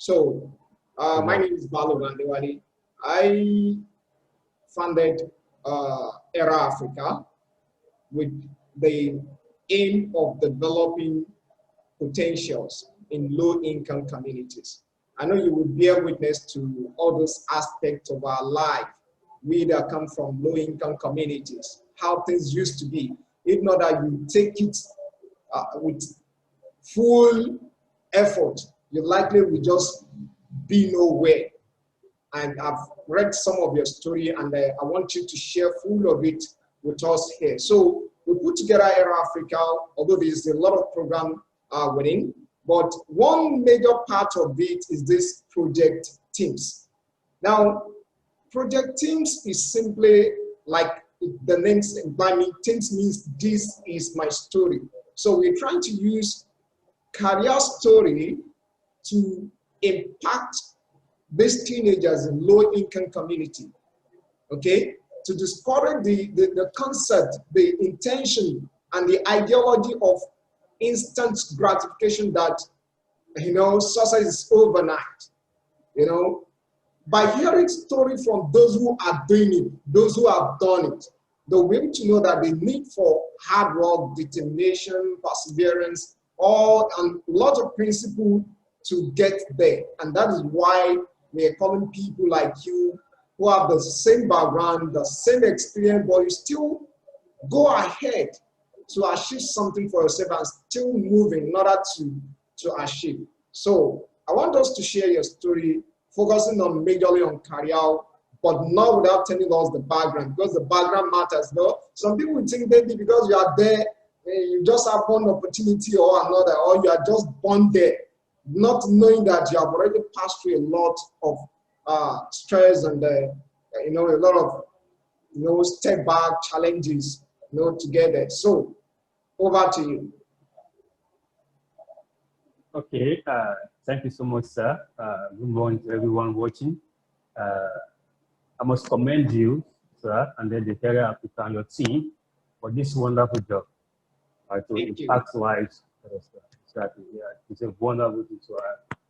So, my name is Balu Vandewali. I founded ERAAfrica with the aim of developing potentials in low-income communities. I know you will bear witness to all those aspects of our life, we that come from low-income communities, how things used to be. If not that you take it with full effort, you likely will just be nowhere. And I've read some of your story, and I want you to share full of it with us here. So we put together ERAAfrica, although there's a lot of program within, but one major part of it is this project TIMS. Now, project TIMS is simply like the name implies. TIMS means this is my story. So we're trying to use career story to impact these teenagers in low-income community, okay? To discover the concept, the intention, and the ideology of instant gratification that, success is overnight, By hearing stories from those who are doing it, those who have done it, they'll be able to know that the need for hard work, determination, perseverance, and a lot of principle to get there. And that is why we are calling people like you who have the same background, the same experience, but you still go ahead to achieve something for yourself and still moving in order to achieve. So I want us to share your story, focusing on majorly on career, but not without telling us the background, because the background matters. No? Some people think maybe because you are there, you just have one opportunity or another, or you are just born there, not knowing that you have already passed through a lot of stress and a lot of step back challenges together. So over to you. Okay, thank you so much, sir. Good morning to everyone watching. I must commend you, sir, and then the ERAAfrica and your team for this wonderful job to impact lives. Exactly. Yeah, it's a wonderful thing. So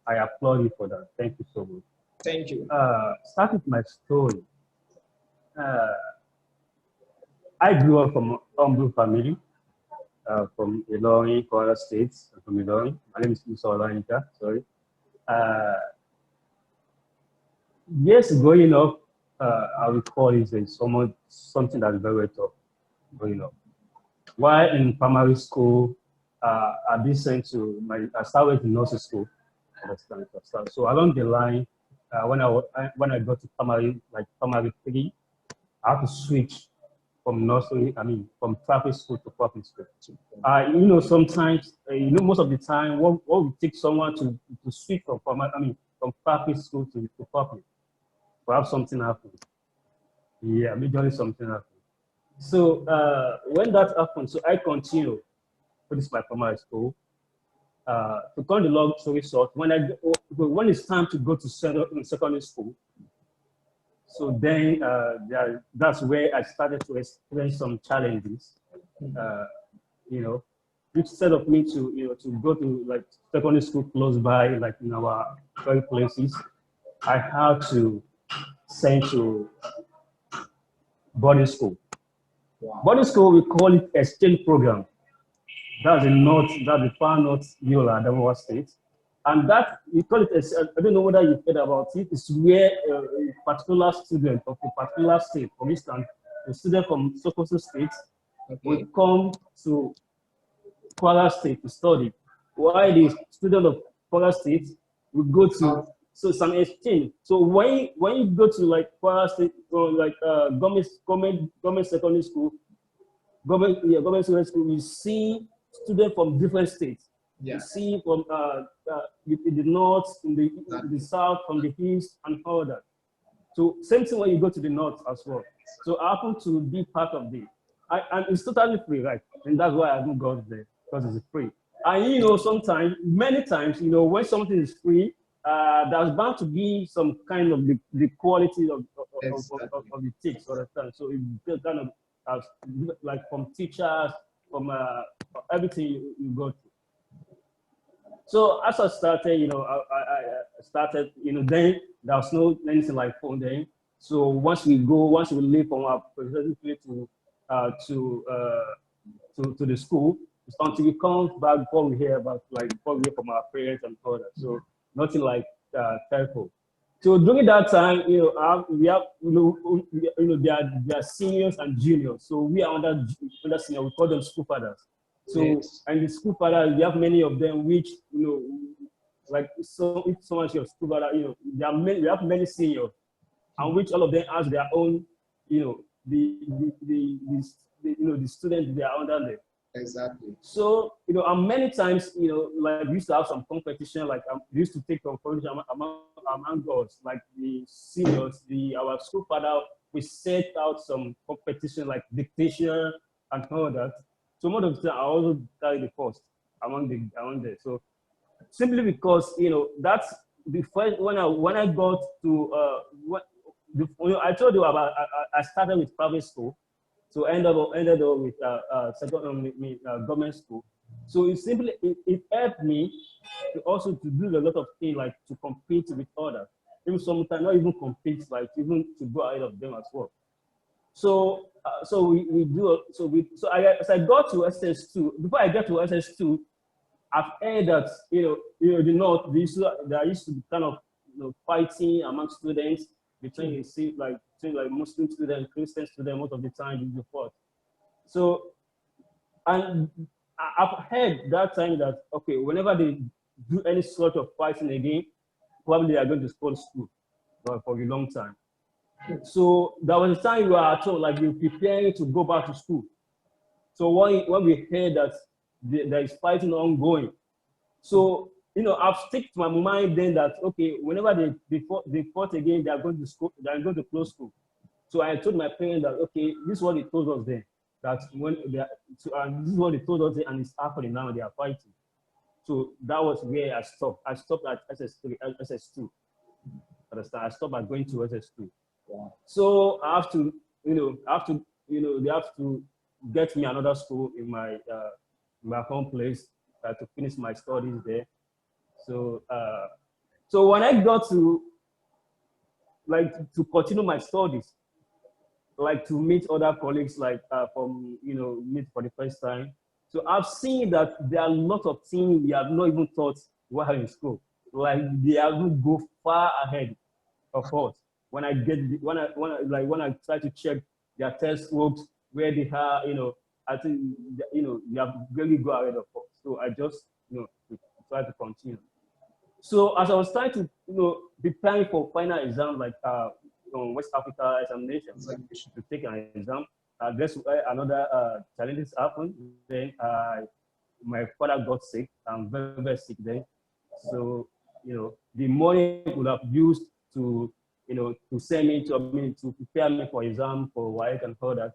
I applaud you for that. Thank you so much. Thank you. Start with my story. I grew up from an humble family from Ilorin, Kwara State, from Ilorin. My name is Musa Olayinka, sorry. Yes, growing up, I recall is something that's very tough growing up. While in primary school, I've been sent to I started in nursing school. So along the line, when I got to primary 3, I had to switch from nursery, from private school to public school. Sometimes, most of the time, what would take someone to switch from private school to public? Perhaps something happened. Yeah, majorly something happened. So when that happened, so I continued. This is my primary school. To cut the long story short, when it's time to go to secondary school, so then that's where I started to experience some challenges. Instead of me to go to secondary school close by, in our very places, I had to send to boarding school. Wow. Boarding school, we call it exchange program. That's the far north Yola, Adamawa State. And that, we call it, I don't know whether you've heard about it, it's where a particular student of a particular state, for instance, a student from Sokoto State will come to Kwara State to study, while the student of Kwara State will go to, so some exchange. So when you go to Kwara State or government secondary school, government secondary school, you see students from different states. Yeah. You see from in the north, in the south, from the east, and all that. So same thing when you go to the north as well. So I happen to be part of it. And it's totally free, right? And that's why I haven't got there, because it's free. And sometimes, many times, when something is free, there's bound to be some kind of the quality of the text, understand? So it kind of from teachers, from everything you go through. So as I started, I started, then there was no anything like phone then. So once we leave from our place to the school, it's until we come back before we hear from our parents and all that. So nothing like telephone. So during that time, we have, they are seniors and juniors. So we are under senior. We call them school fathers. So Yes. and the school fathers, we have many of them, which like so if someone's your school father, we have many seniors, and which all of them has their own, the students they are under them. Exactly. So, and many times, like we used to have some competition, like we used to take competition among us, like the seniors, our school father, we set out some competition like dictation and all that. So most of the time I also carry the first among them. So simply because, that's the first, when I got to, I told you about, I started with private school. So ended up with government school. So it helped me to also to do a lot of things, like to compete with others. Even sometimes not even compete, like even to go ahead of them as well. So as I got to SS2. Before I get to SS2, I've heard that the North, there used to be kind of fighting among students between Muslim students, Christian students. Most of the time you fought. So, and I've heard that time that okay, whenever they do any sort of fighting again, probably they are going to spoil school for a long time. So there was a time we were at home, like we were preparing to go back to school. So when we heard that there is fighting ongoing, so I've stick to my mind then that okay, whenever they fought again, they are going to close school. So I told my parents that okay, this is what they told us then. That when this is what they told us then, and it's happening now. They are fighting. So that was where I stopped. I stopped at SS3, SS2. Understand? I stopped at going to SS2. Wow. So I have to, they have to get me another school in my home place to finish my studies there. So so when I got to continue my studies, like to meet other colleagues, like from meet for the first time. So I've seen that there are a lot of things we have not even taught while in school. Like they have to go far ahead of us. When I try to check their textbooks where they are, I think they have really go ahead of us. So I just try to continue. So as I was trying to preparing for final exams like West Africa examinations, like to take an exam, guess another challenges happened. Then my father got sick. I'm very, very sick then. So the money would have used to to send me to prepare me for exam for WAEC and all that.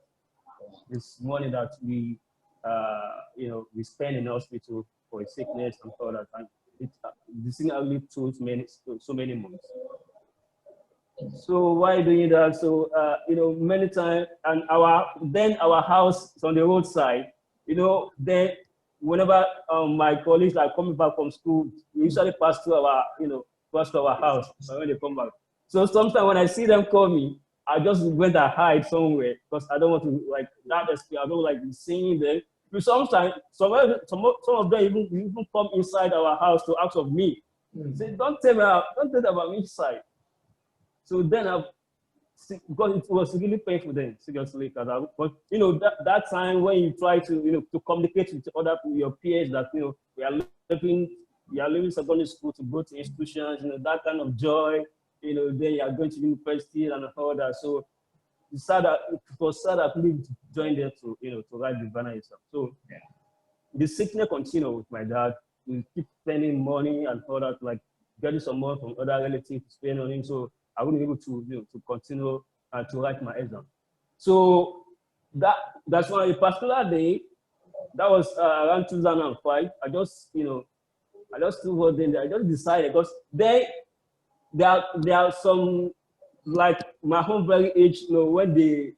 This money that we we spend in hospital for a sickness and all that, and this thing only took so many months. So why doing that? So many times, and our house is on the roadside. Then whenever my colleagues are coming back from school, we usually pass through our house when they come back. So sometimes when I see them coming, I just went and hide somewhere because I don't want to I don't like seeing them. But sometimes some of them even come inside our house to ask of me. Say, don't tell about me inside. So then because it was really painful then, seriously, because that time when you try to to communicate with your peers that we are leaving secondary school to go to institutions, that kind of joy, then you are going to university and all that. So it was sad that we joined there to to write the banner exam. So the sickness continued with my dad. We keep spending money and all that, like getting some money from other relatives to spend on him. So I wouldn't be able to to continue to write my exam. So that's why a particular day, that was around 2005. I just took then I just decided because there are some like my home very age, when they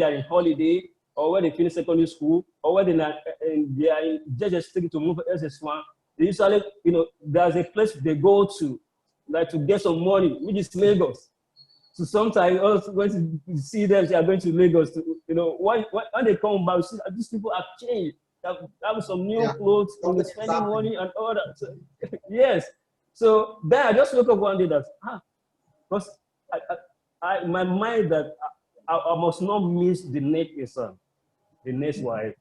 are in holiday, or when they finish secondary school, or when they are in JS3 to move to SS1, they usually, there's a place they go to, like to get some money, which is Lagos. So sometimes also when you see them, they are going to Lagos. When they come back, see these people have changed. They have some new clothes, spending money and all that. So, yes. So then I just woke up one day that, because my mind that I must not miss the next son, the next wife.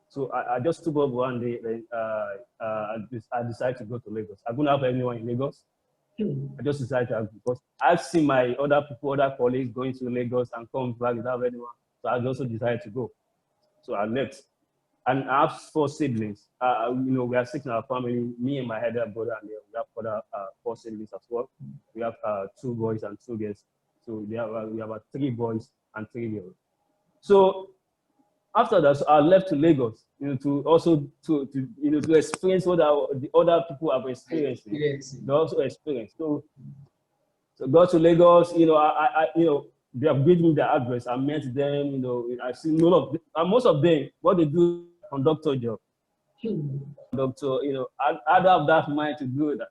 So I just took up one day, I decided to go to Lagos. I couldn't have anyone in Lagos. I just decided to, because I've seen my other colleagues going to Lagos and come back without anyone. So I also decided to go. So I left. And I have 4 siblings. We are 6 in our family, me and my elder brother, and we have other 4 siblings as well. We have 2 boys and 2 girls. So we have 3 boys and 3 girls. So after that, I left to Lagos, to also to experience what the other people have experienced. They also experienced. So go to Lagos. They have given me their address. I met them. I see most of them, what they do, conductor job. Conductor, I don't have that mind to do that.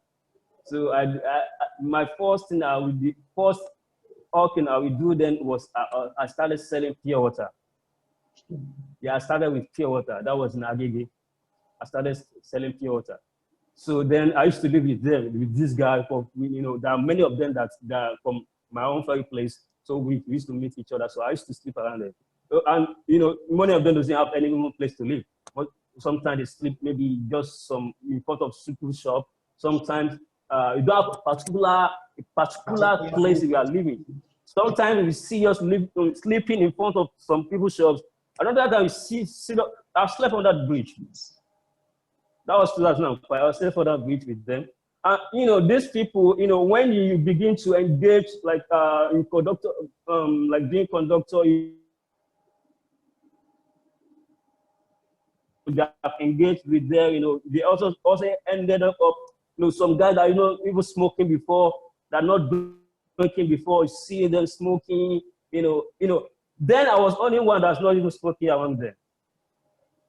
So my first thing I would do, then was I started selling pure water. Yeah, I started with pure water. That was in Agege. I started selling pure water. So then I used to live with them, with this guy. There are many of them that are from my own very place. So we used to meet each other. So I used to sleep around them. And many of them doesn't have any place to live. But sometimes they sleep maybe just in front of super shop. Sometimes you don't have a particular place you are living. Sometimes we see us sleeping in front of some people's shops. Another time we I've slept on that bridge. That was 2005. I was slept on that bridge with them. And these people, when you begin to engage like in conductor, like being conductor, you have engaged with them. They also ended up, some guys that even smoking before, that not drinking before, you see them smoking, Then I was only one that's not even smoking around them.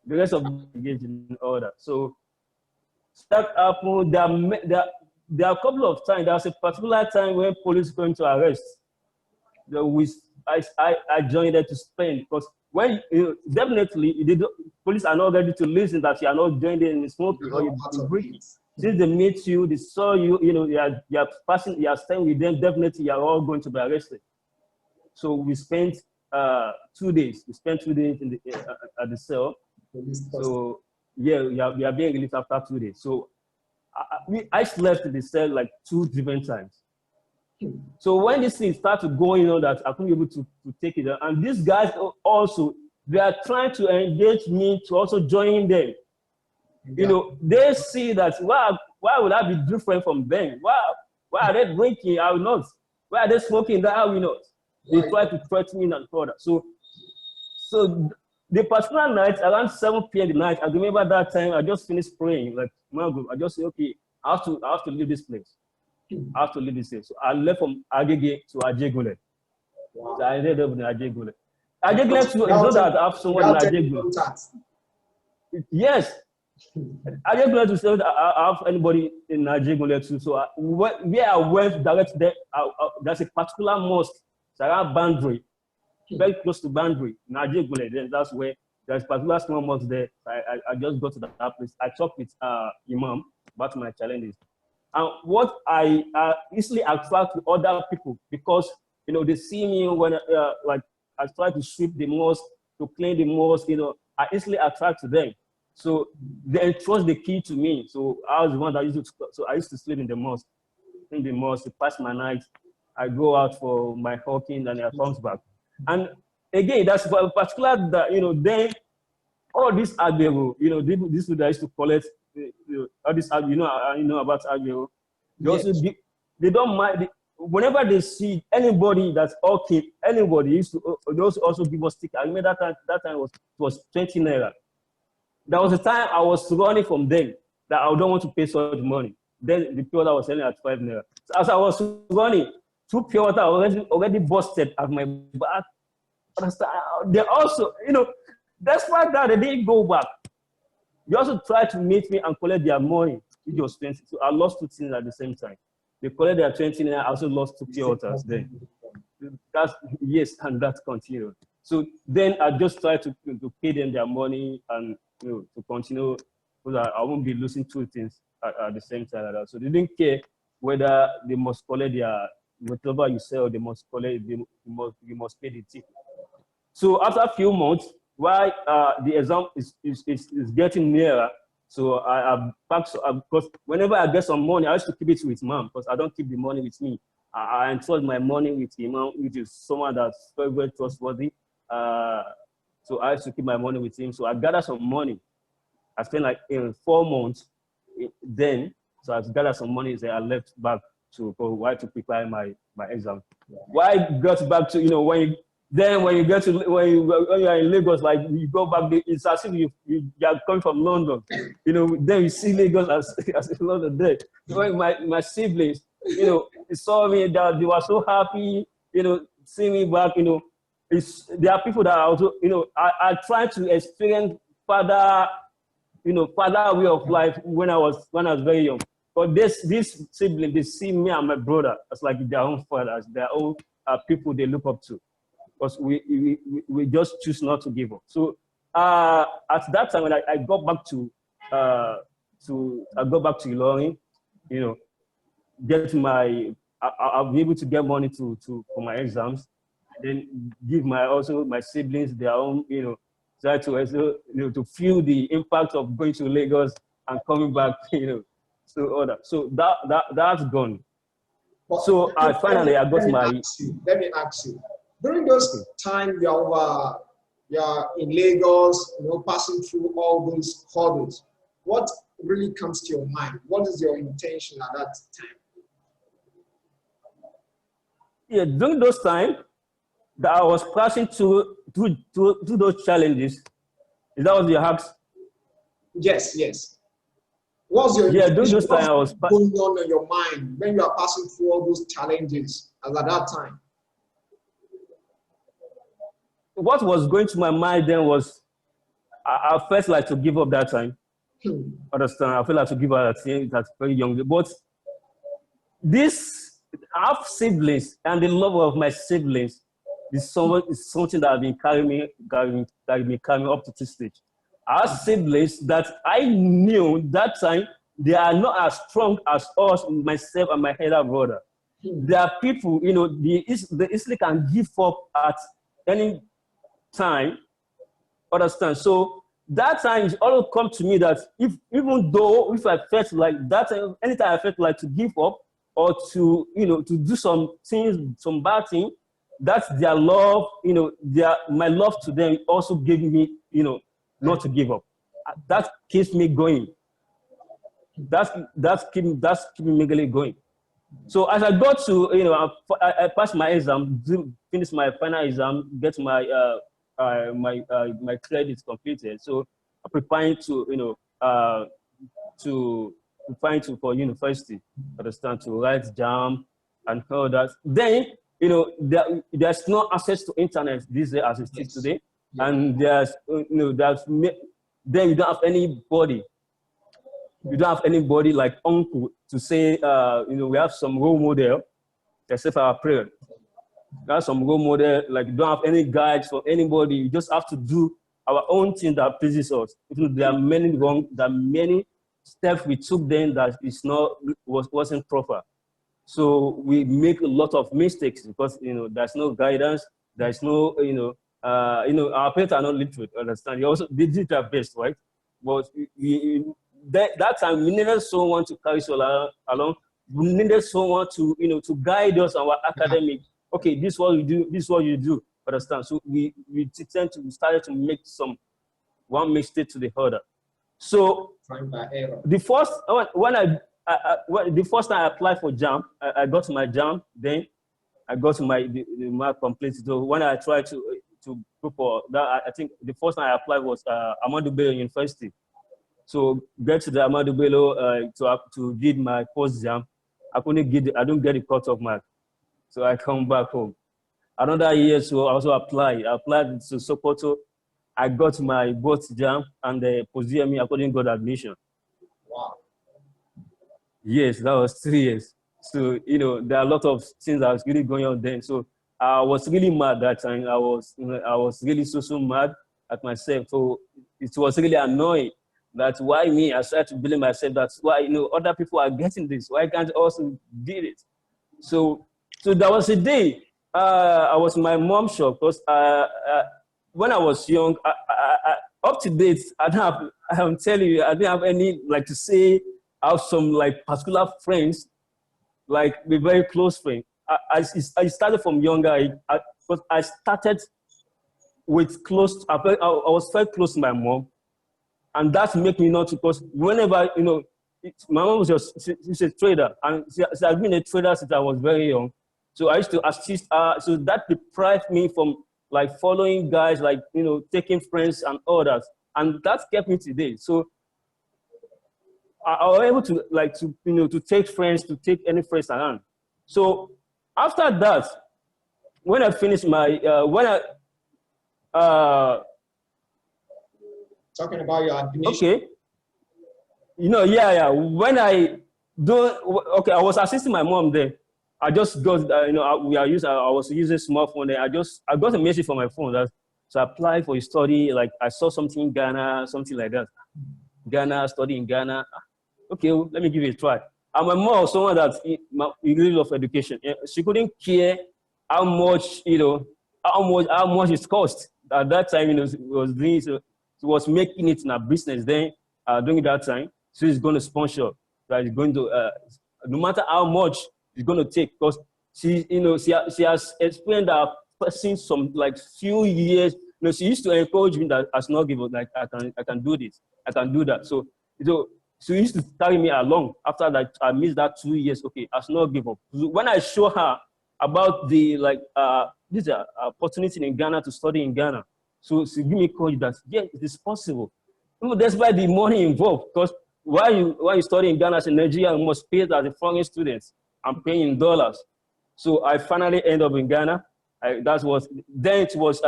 The rest of them engaged in all that. So that happened. There are a couple of times. There was a particular time when police came to arrest. I joined there to spend, because when definitely police are not ready to listen that you are not joined in smoking or you breaking. Since they meet you, they saw you, you are passing, you are staying with them. Definitely, you are all going to be arrested. So we spent 2 days. We spent 2 days at the cell. So yeah, we are being released after 2 days. So I slept in the cell like 2 different times. So when this thing started going on, that I couldn't be able to take it, and these guys also, they are trying to engage me to also join them. They see that why would I be different from them? Why are they drinking? I will not. Why are they smoking? That I will not. They try to threaten me and further. So the particular night, around 7 p.m. the night, I remember that time I just finished praying. Like, I just said, okay, I have to leave this place. I have to leave this place. So I left from Agege to Ajegule. So I ended up in Ajegule. Ajegule is not that I have someone in Ajegule. Yes. Ajegule to say that I have anybody in Ajegule too. So where I went direct there, there's a particular mosque, Sarah Bandri, very close to Bandri, in Ajegule. Then that's where there's a particular small mosque there. I just go to that place. I talk with Imam about my challenges. And what I easily attract to other people, because they see me when like I try to sweep the mosque, to clean the mosque, I easily attract to them. So they entrust the key to me. So I was the one that I used to sleep in the mosque, to pass my night. I go out for my hawking and I comes back. And again, that's particular that then all this Agbero, this food I used to collect, all this, I know about Agbero. They don't mind. Whenever they see anybody that's okay, anybody they also give us sticker. I remember that time was 20 naira. There was a time I was running from them that I don't want to pay so much money. Then the pure water was selling at 5 naira. So as I was running, 2 pure water already busted at my back. They also, Despite that, they didn't go back. They also tried to meet me and collect their money, which was 20. So I lost 2 things at the same time. They collected their 20 and I also lost 2 pure waters then. That's, yes, and that continued. So then I just tried to pay them their money and to continue, because I won't be losing 2 things at the same time. Like that. So they didn't care whether they must collect their, whatever you sell, they must collect, you must pay the ticket. So after a few months, while the exam is getting nearer, so I back, because whenever I get some money, I used to keep it with mom, because I don't keep the money with me. I entrust my money with Imam, which is someone that's very, very trustworthy. So I used to keep my money with him. So I gathered some money. I spent like 4 months then. So I gathered some money. So I left back to prepare my exam. Yeah. Why I got back to, when you get to, when you are in Lagos, like you go back, it's as if you are coming from London. Then you see Lagos as London there. When my siblings, saw me, that they were so happy, seeing me back, there are people that are also, I tried to experience father way of life when I was very young. But this sibling, they see me and my brother as like their own fathers, their own people they look up to. Because we just choose not to give up. So at that time when I got back to Ilorin, get my, I'll be able to get money for my exams, and then give my siblings their own, try to also, to feel the impact of going to Lagos and coming back, So that's gone. But so I finally I got my. Let me ask you. During those time you're in Lagos, passing through all those hurdles, what really comes to your mind? What is your intention at that time? Yeah, during those times that I was passing through those challenges, is that what you asked? Yes. What's your during those times I was going on in your mind when you are passing through all those challenges as at that time? What was going to my mind then was I felt like to give up that time. Understand? I felt like to give up at very young. But I have siblings, and the love of my siblings is something that has been carrying me up to this stage. I have siblings that I knew that time they are not as strong as us, myself and my elder brother. There are people, they easily can give up at any time. Understand? So that time it all come to me that even though I felt like that time, anytime I felt like to give up or to to do some things, some bad thing, that's their love, my love to them also gave me, not to give up. That keeps me going. That's keeping me really going. So as I got to, I passed my exam, finished my final exam, get my my credits completed. So I'm preparing to for university, understand, to write JAM and all that. Then there's no access to internet these days as it is today, and then you don't have anybody. You don't have anybody like uncle to say, we have some role model, except for our prayer. We have some role model, like you don't have any guides for anybody. You just have to do our own thing that pleases us. There are many steps we took then that wasn't proper. So we make a lot of mistakes because there's no guidance. There's no our parents are not literate. Understand? They did their best, right? But that time we needed someone to carry us along. We needed someone to to guide us on our academic. Okay, this is what you do. This is what you do. Understand? So we started to make one mistake to the other. So the first the first time I applied for JAM, I got my JAM. Then I got the mark completed. So when I tried to go for that, I think the first time I applied was Ahmadu Bello University. So get to the Ahmadu Bello to did my post JAM. I don't get the cut-off mark. So I come back home. Another year, so I also applied. I applied to Sokoto. I got my both jam and the post-GME, I couldn't get admission. Wow. Yes, that was 3 years. So, you know, there are a lot of things that was really going on then. So I was really mad that time. I was really so mad at myself. So it was really annoying that why me? I started to blame myself. That's why, you know, other people are getting this. Why can't I also get it? So there was a day I was in my mom's shop because when I was young, up to date, I don't have, I'm telling you, I didn't have any, like to say, I have some like particular friends, like the very close friend. I started from younger, but I started with close, I was very close to my mom. And that make me not, because whenever, you know, my mom was just, she's a trader, and she has been a trader since I was very young. So I used to assist her. So that deprived me from like following guys, like, you know, taking friends and others. And that kept me today. So I was able to like to, you know, to take friends, to take any friends around. So after that, when I finished my, Talking about your admission. okay, you know, yeah. When I do, okay, I was assisting my mom there. I just got, you know, I was using smartphone there. I got a message from my phone that, so I applied for a study. Like I saw something in Ghana, something like that. Ghana, study in Ghana. Okay, well, let me give it a try. And my mom was someone that really love education. She couldn't care how much, you know, how much it cost. At that time, you know, she was doing, so she was making it in her business then, during that time. So she's going to sponsor, right? She's going to, no matter how much it's going to take, because she, you know, she has explained that person some like few years. You know, she used to encourage me that as not give up, like I can do this, I can do that. So she used to carry me along. After that, I missed that 2 years. Okay, I should not give up. When I show her about the like this opportunity in Ghana to study in Ghana, so she give me courage that yeah, it is possible. Despite the money involved, because while you study in Ghana as in Nigeria, you must pay as a foreign student. I'm paying in dollars. So I finally end up in Ghana. That was then it was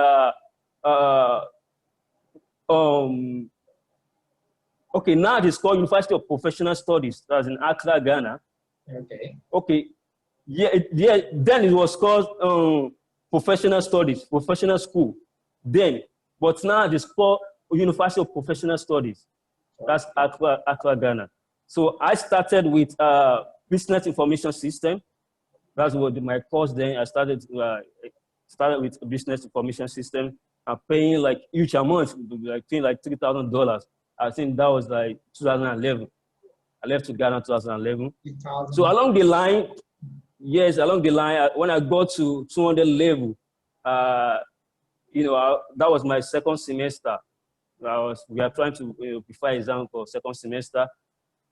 okay, now it's called University of Professional Studies. That's in Accra, Ghana. Okay. Okay. Yeah. Then it was called Professional Studies, Professional School. Then, but now it's called University of Professional Studies. That's Accra, Ghana. So I started with Business Information System. That's what my course then. I started with Business Information System. I'm paying like huge amount, like paying like $3,000. I think that was like 2011. I left to Ghana 2011. 2000. So along the line, yes, along the line, when I got to 200 level, you know, that was my second semester. We are trying to prepare exam for second semester,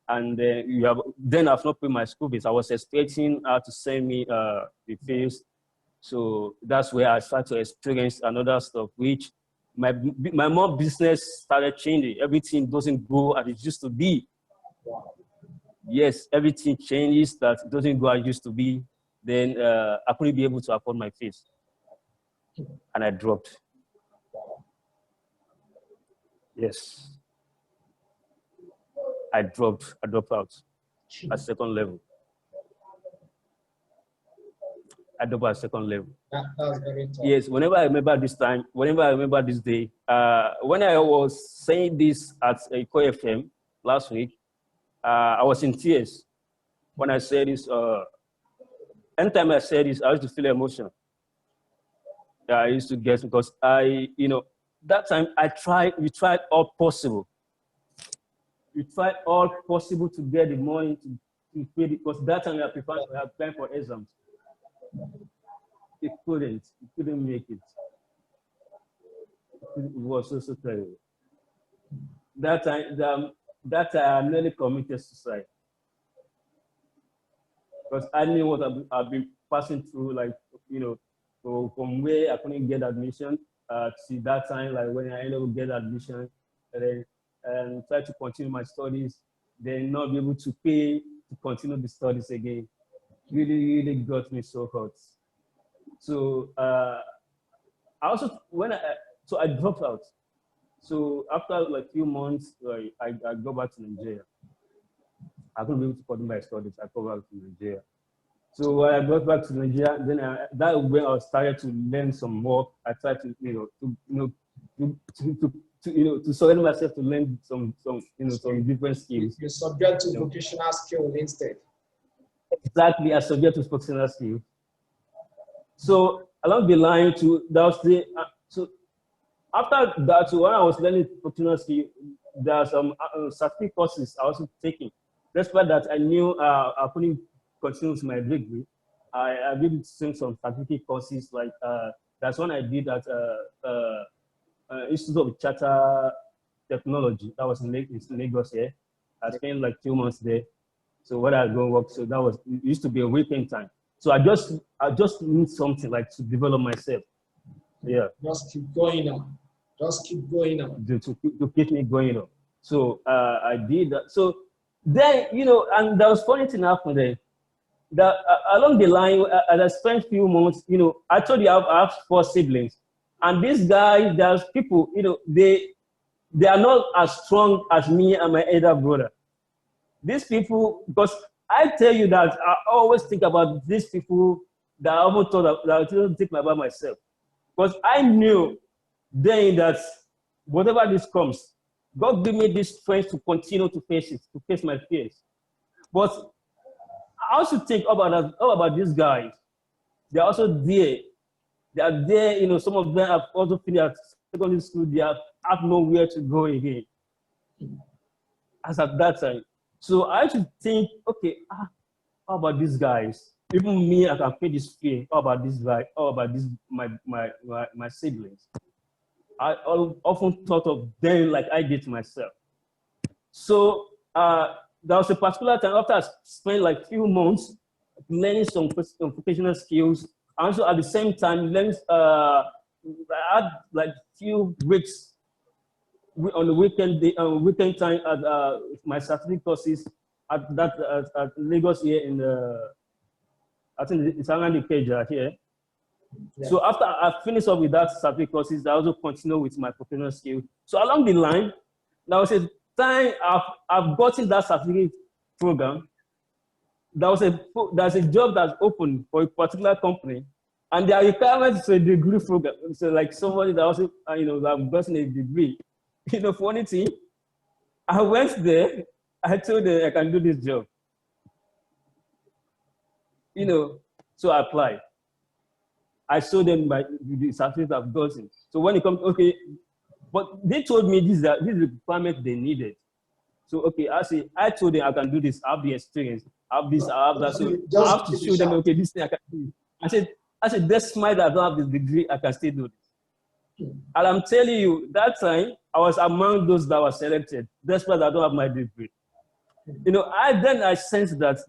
and then I've not paid my school fees. I was expecting her to send me the fees. So that's where I started to experience another stuff, which my mom business started changing. Everything doesn't go as it used to be. Wow. Yes, everything changes, that it doesn't go as it used to be. Then I couldn't be able to afford my fees, and I dropped. Yes, I dropped out at second level. I dropped at second level. That's very tough. Yes, whenever I remember this time, whenever I remember this day, when I was saying this at Eko FM last week, I was in tears when I said this. Anytime I said this, I used to feel emotion. I used to get, because you know, that time we tried all possible. We tried all possible to get the money to pay it, because that time we are applying for exams. It couldn't make it. It was so terrible. That time I nearly committed suicide, because I knew what I've been passing through, like, you know, so from where I couldn't get admission to that time, like when I ended up get admission, and then try to continue my studies, then not be able to pay to continue the studies again, really got me so hurt. So I also, so I dropped out. So after like few months, I go back to Nigeria. I couldn't be able to continue my studies. I go back to Nigeria. So when I got back to Nigeria, then that when I started to learn some more. I tried to, to surrender myself to learn some different skills. You subject to vocational skill instead. Exactly, I subject to vocational skill. So along the line so after that, so when I was learning vocational skill, there are some certificate courses I was taking. Despite that, I knew I couldn't continue with my degree. I did some certificate courses, like that's one I did at Institute of Charter Technology. That was in Lagos here. I spent like 2 months there. So when I go work, so it used to be a weekend time. So I just need something like to develop myself. Yeah. Just keep going on. Just keep going on. To keep me going on. So I did that. So then, and there was funny thing happened there. That along the line, as I spent few months, I told you I have 4 siblings. And these guys, there's people, they are not as strong as me and my elder brother. These people, because I tell you that I always think about these people that I almost thought that I didn't think about myself. Because I knew then that whatever this comes, God give me this strength to continue to face it, to face my fears. But I also think about these guys. They're also there. They are there, some of them have also finished at secondary school. They have nowhere to go again. As at that time. So I should think, okay, how about these guys? Even me, I can feel this fear. How about this guy? How about this my siblings? I often thought of them like I did myself. So there was a particular time after I spent like few months learning some vocational skills. And also at the same time, learning, I had like few weeks on the weekend time at my certificate courses at Lagos here in I think it's around the page here. Yeah. So after I finished up with that certificate courses, I also continue with my professional skill. So along the line, there was a time I've gotten that certificate program. There's a job that's open for a particular company, and their requirement is a degree program. So like somebody that also that gotten a degree. Funny thing, I went there, I told them I can do this job. So I applied. I showed them the certificate I've gotten. So when it comes, okay, but they told me this is the requirement they needed. So okay, I told them I can do this, I have the experience, I have this, I have that. So I have to show them, okay, this thing I can do. I said, despite that I don't have the degree, I can still do this. And I'm telling you, that time, I was among those that were selected, despite I don't have my degree. I sensed that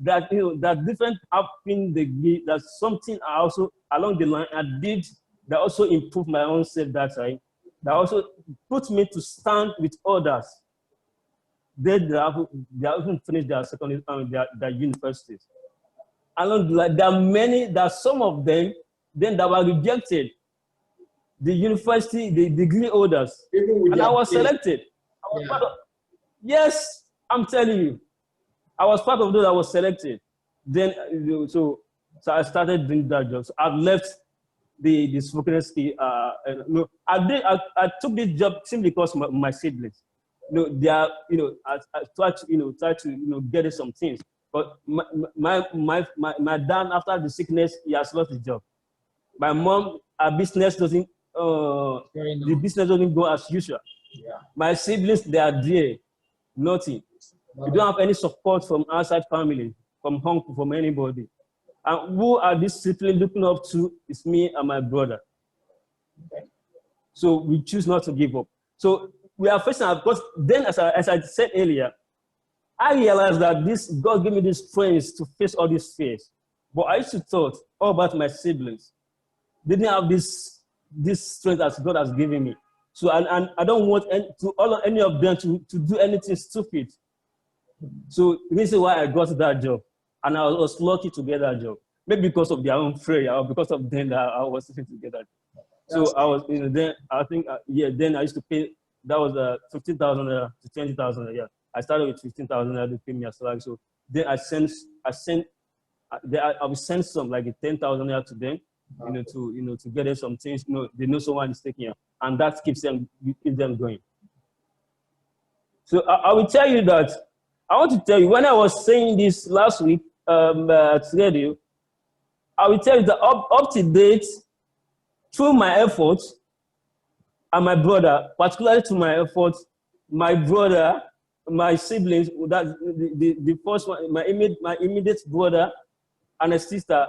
different having degree, that's something I also, along the line, I did that also improved my own self that time. That also put me to stand with others. They haven't finished their secondary, their universities. Along the line, there are many, there are some of them then that were rejected. The university, the degree holders, and I was selected. Yes, I'm telling you, I was part of those that was selected. Then, so I started doing that job. So I've left the spoken skill. I took this job simply because my siblings, they are, I try to, get some things. But my dad, after the sickness, he has lost his job. My mom, her business doesn't. The business doesn't go as usual. Yeah. My siblings, they are there, nothing. We don't have any support from outside family, from home, from anybody. And who are these siblings looking up to is me and my brother. Okay. So we choose not to give up. So we are facing, because then, as I said earlier, I realized that God gave me this strength to face all these fears. But I used to thought all about my siblings. They didn't have this strength as God has given me. So and I don't want any of them to do anything stupid. So this is why I got that job. And I was lucky to get that job. Maybe because of their own prayer or because of them that I was able to get that job. So I was, then I think, then I used to pay that was 15,000 to 20,000. Yeah, I started with 15,000 to pay me a salary. So then I will send some like 10,000 to them, to get them some things. They know someone is taking it, and that keeps them going. So I will tell you that. I want to tell you, when I was saying this last week at radio, I will tell you that up to date, through my efforts, and my brother, particularly to my efforts, my brother, my siblings, that the first one, my immediate brother and a sister,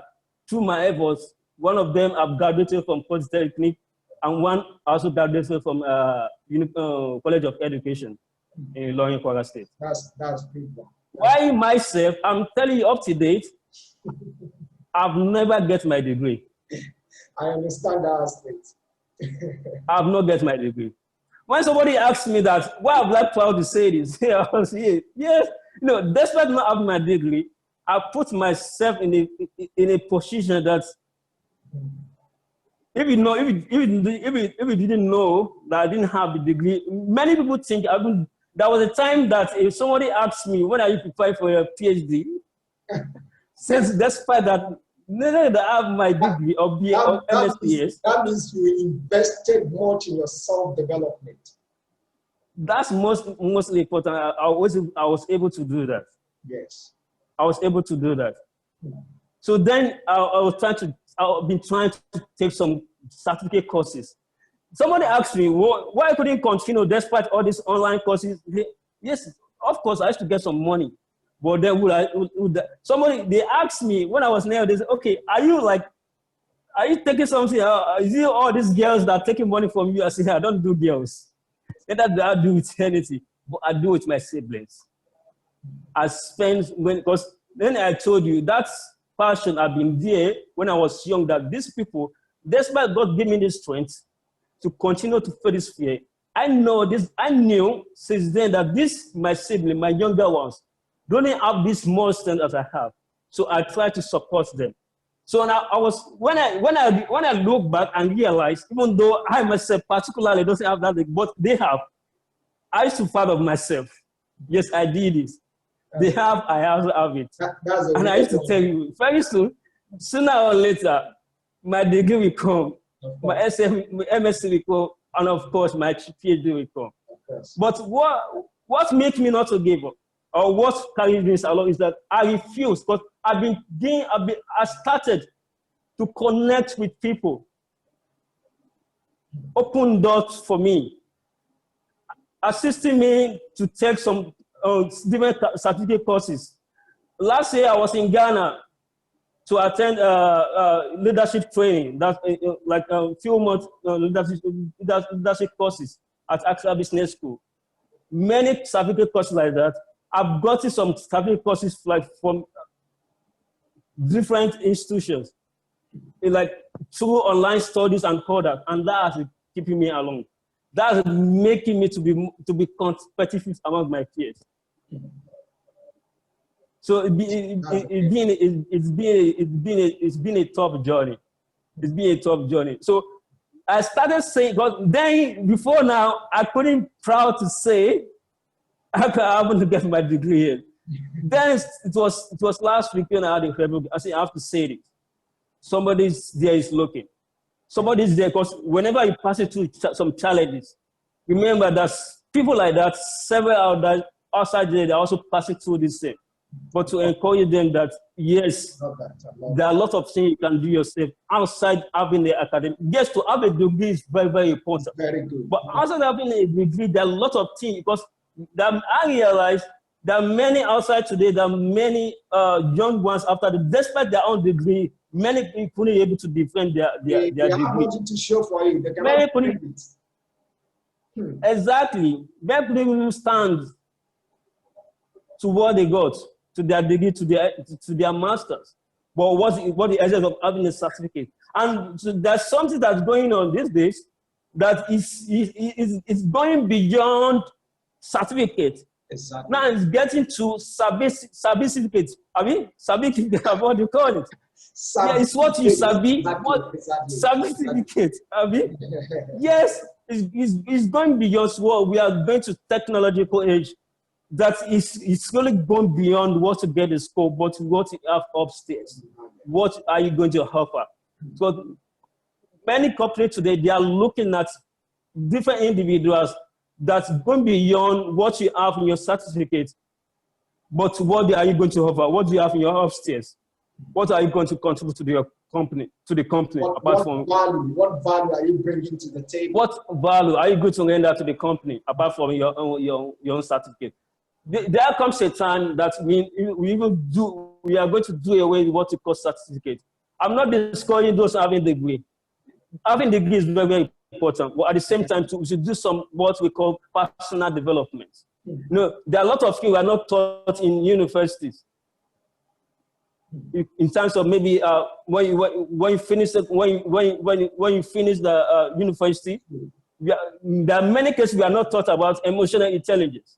through my efforts, one of them have graduated from Polytechnic, and one also graduated from College of Education in Olayinka State. That's big one. Why myself, I'm telling you up to date, I've never get my degree. I understand that aspect. I've not get my degree. When somebody asks me that, why am I proud to say this? I was here. Yes, despite not having my degree, I put myself in a position that if you didn't know that I didn't have the degree, many people think there was a time that if somebody asked me, when are you preparing for your PhD? Since despite that, neither that I have my degree or MSPS. That means you invested much in your self-development. That's mostly important. I was able to do that. Yes. I was able to do that. So then I've been trying to take some certificate courses. Somebody asked me, why I couldn't continue despite all these online courses? Yes, of course, I used to get some money. But then they asked me when I was there, they said, okay, are you taking something? Is it all these girls that are taking money from you? I said, I don't do girls. Neither do I do with anything, but I do with my siblings. Because then I told you that passion I've been there when I was young, that these people, despite God giving me this strength to continue to feel this fear, I knew since then that my sibling, my younger ones, don't have this more strength as I have. So I try to support them. So now when I look back and realize, even though I myself particularly don't have that, but they have, I used to proud of myself. Yes, I did it. They have, I also have it. And I used to tell you, very soon, sooner or later, my degree will come, my MSc will come, and of course, my PhD will come. But what makes me not to give up, or what carries me along, is that I refuse, because I started to connect with people, open doors for me, assisting me to take some different certificate courses. Last year, I was in Ghana to attend leadership training, that's like a few months leadership courses at Accra Business School. Many certificate courses like that. I've gotten some certificate courses from different institutions, through online studies and all that, and that is keeping me along. That's making me to be competitive among my peers. So it's been a tough journey. It's been a tough journey. So I started saying, because then before now, I couldn't proud to say I haven't to get my degree yet. Then it was last week when I had a review. I said, I have to say this. Somebody's there is looking. Somebody's there, because whenever you pass it through some challenges, remember that people like that, several outside there, they're also passing through this thing. But to encourage them that, yes, there are a lot of things you can do yourself outside having the academic. Yes, to have a degree is very, very important. Very good. But outside having a degree, there are a lot of things, because I realize there are many outside today, there are many young ones after despite their own degree, many people are able to defend their degree. They have nothing to show for you. They cannot defend it. Exactly. Many people stand to what they got, to their degree, to their masters. But what the essence of having a certificate? And so there's something that's going on these days that is going beyond certificate. Exactly. Now it's getting to certificate. What do you call it? Yeah, it's what you sabi. Certificate. Yes. It's going beyond what we are going to technological age that is really going beyond what to get in school, but what you have upstairs. What are you going to offer? So many companies today, they are looking at different individuals that's going beyond what you have in your certificate, but what are you going to offer? What do you have in your upstairs? What are you going to contribute to the company? What value are you bringing to the table? What value are you going to render to the company apart from your own certificate? There comes a time that we are going to do away with what you call certificate. I'm not discouraging those having degree. Having degree is very, very important, but at the same time, we should do some what we call personal development. You know, there are a lot of things we are not taught in universities. In terms of maybe when you finish the university, there are many cases we are not taught about emotional intelligence,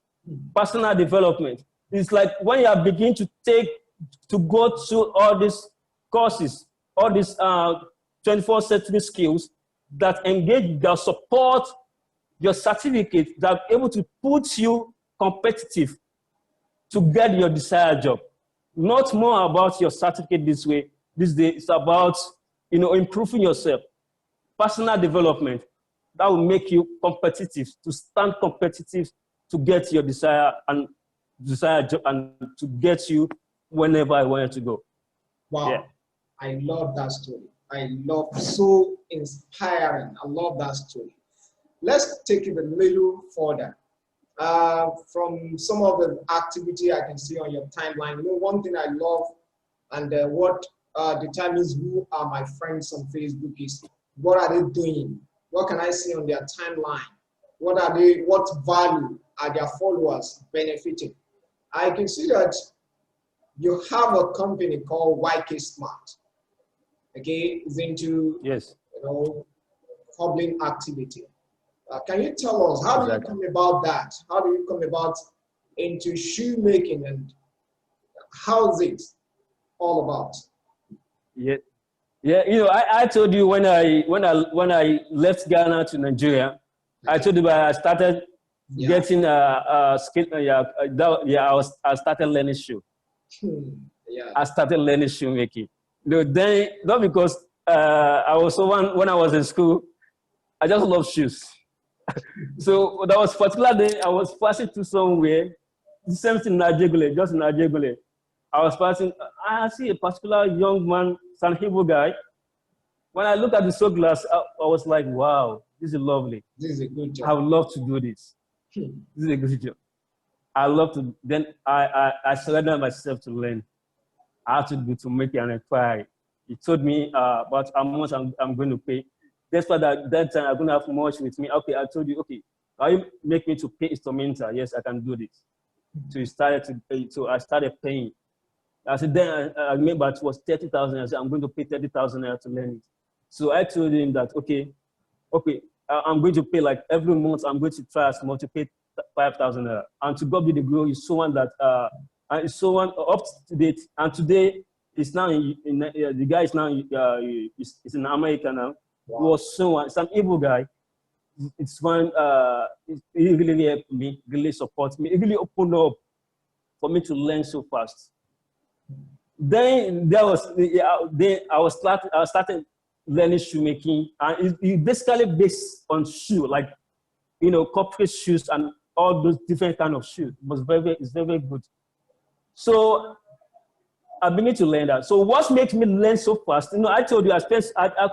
personal development. It's like when you are beginning to go through all these courses, all these 21st century skills that engage, that support your certificate, that are able to put you competitive to get your desired job. Not more about your certificate this way. This day, it's about improving yourself, personal development that will make you competitive, to stand competitive, to get your desired job and to get you whenever I want you to go. Wow, yeah. I love that story. So inspiring. I love that story. Let's take it a little further. From some of the activity I can see on your timeline, one thing I love and what determines who are my friends on Facebook is what are they doing? What can I see on their timeline? What value are their followers benefiting? I can see that you have a company called YK Smart. Okay, it's into public activity. Can you tell us, how do you come about that? How do you come about into shoemaking, and how's it all about? Yeah. I told you when I left Ghana to Nigeria, I told you I started getting a skill. I started learning shoe. I started learning shoemaking. Then not because I was when I was in school, I just love shoes. So that was particular day I was passing through somewhere, the same thing in Najegule, just in Najegule. I was passing, I see a particular young man, some Hebrew guy. When I looked at the sunglasses, I was like, wow, this is lovely. This is a good job. I would love to do this. This is a good job. I love to, then I surrendered myself to learn. I had to do to make an inquiry. He told me about how much I'm going to pay. Despite that time, I'm going to have much with me. Okay, I told you, okay, are you make me to pay instrumental? Yes, I can do this. So he started to pay. So I started paying. I said, then I remember it was 30,000. I said, I'm going to pay 30,000 to learn it. So I told him that, okay, I'm going to pay like every month. I'm going to try as much to pay 5,000. And to God be the glory, is someone that is someone up to date. And today, it's now the guy is now is in America now. Wow. Was someone, some evil guy. It's one, he really helped me, really support me. He really opened up for me to learn so fast. Then there was, I started learning shoemaking, and it's basically based on shoe, like corporate shoes and all those different kind of shoes. It's very, very good. So I began to learn that. So what makes me learn so fast? I told you I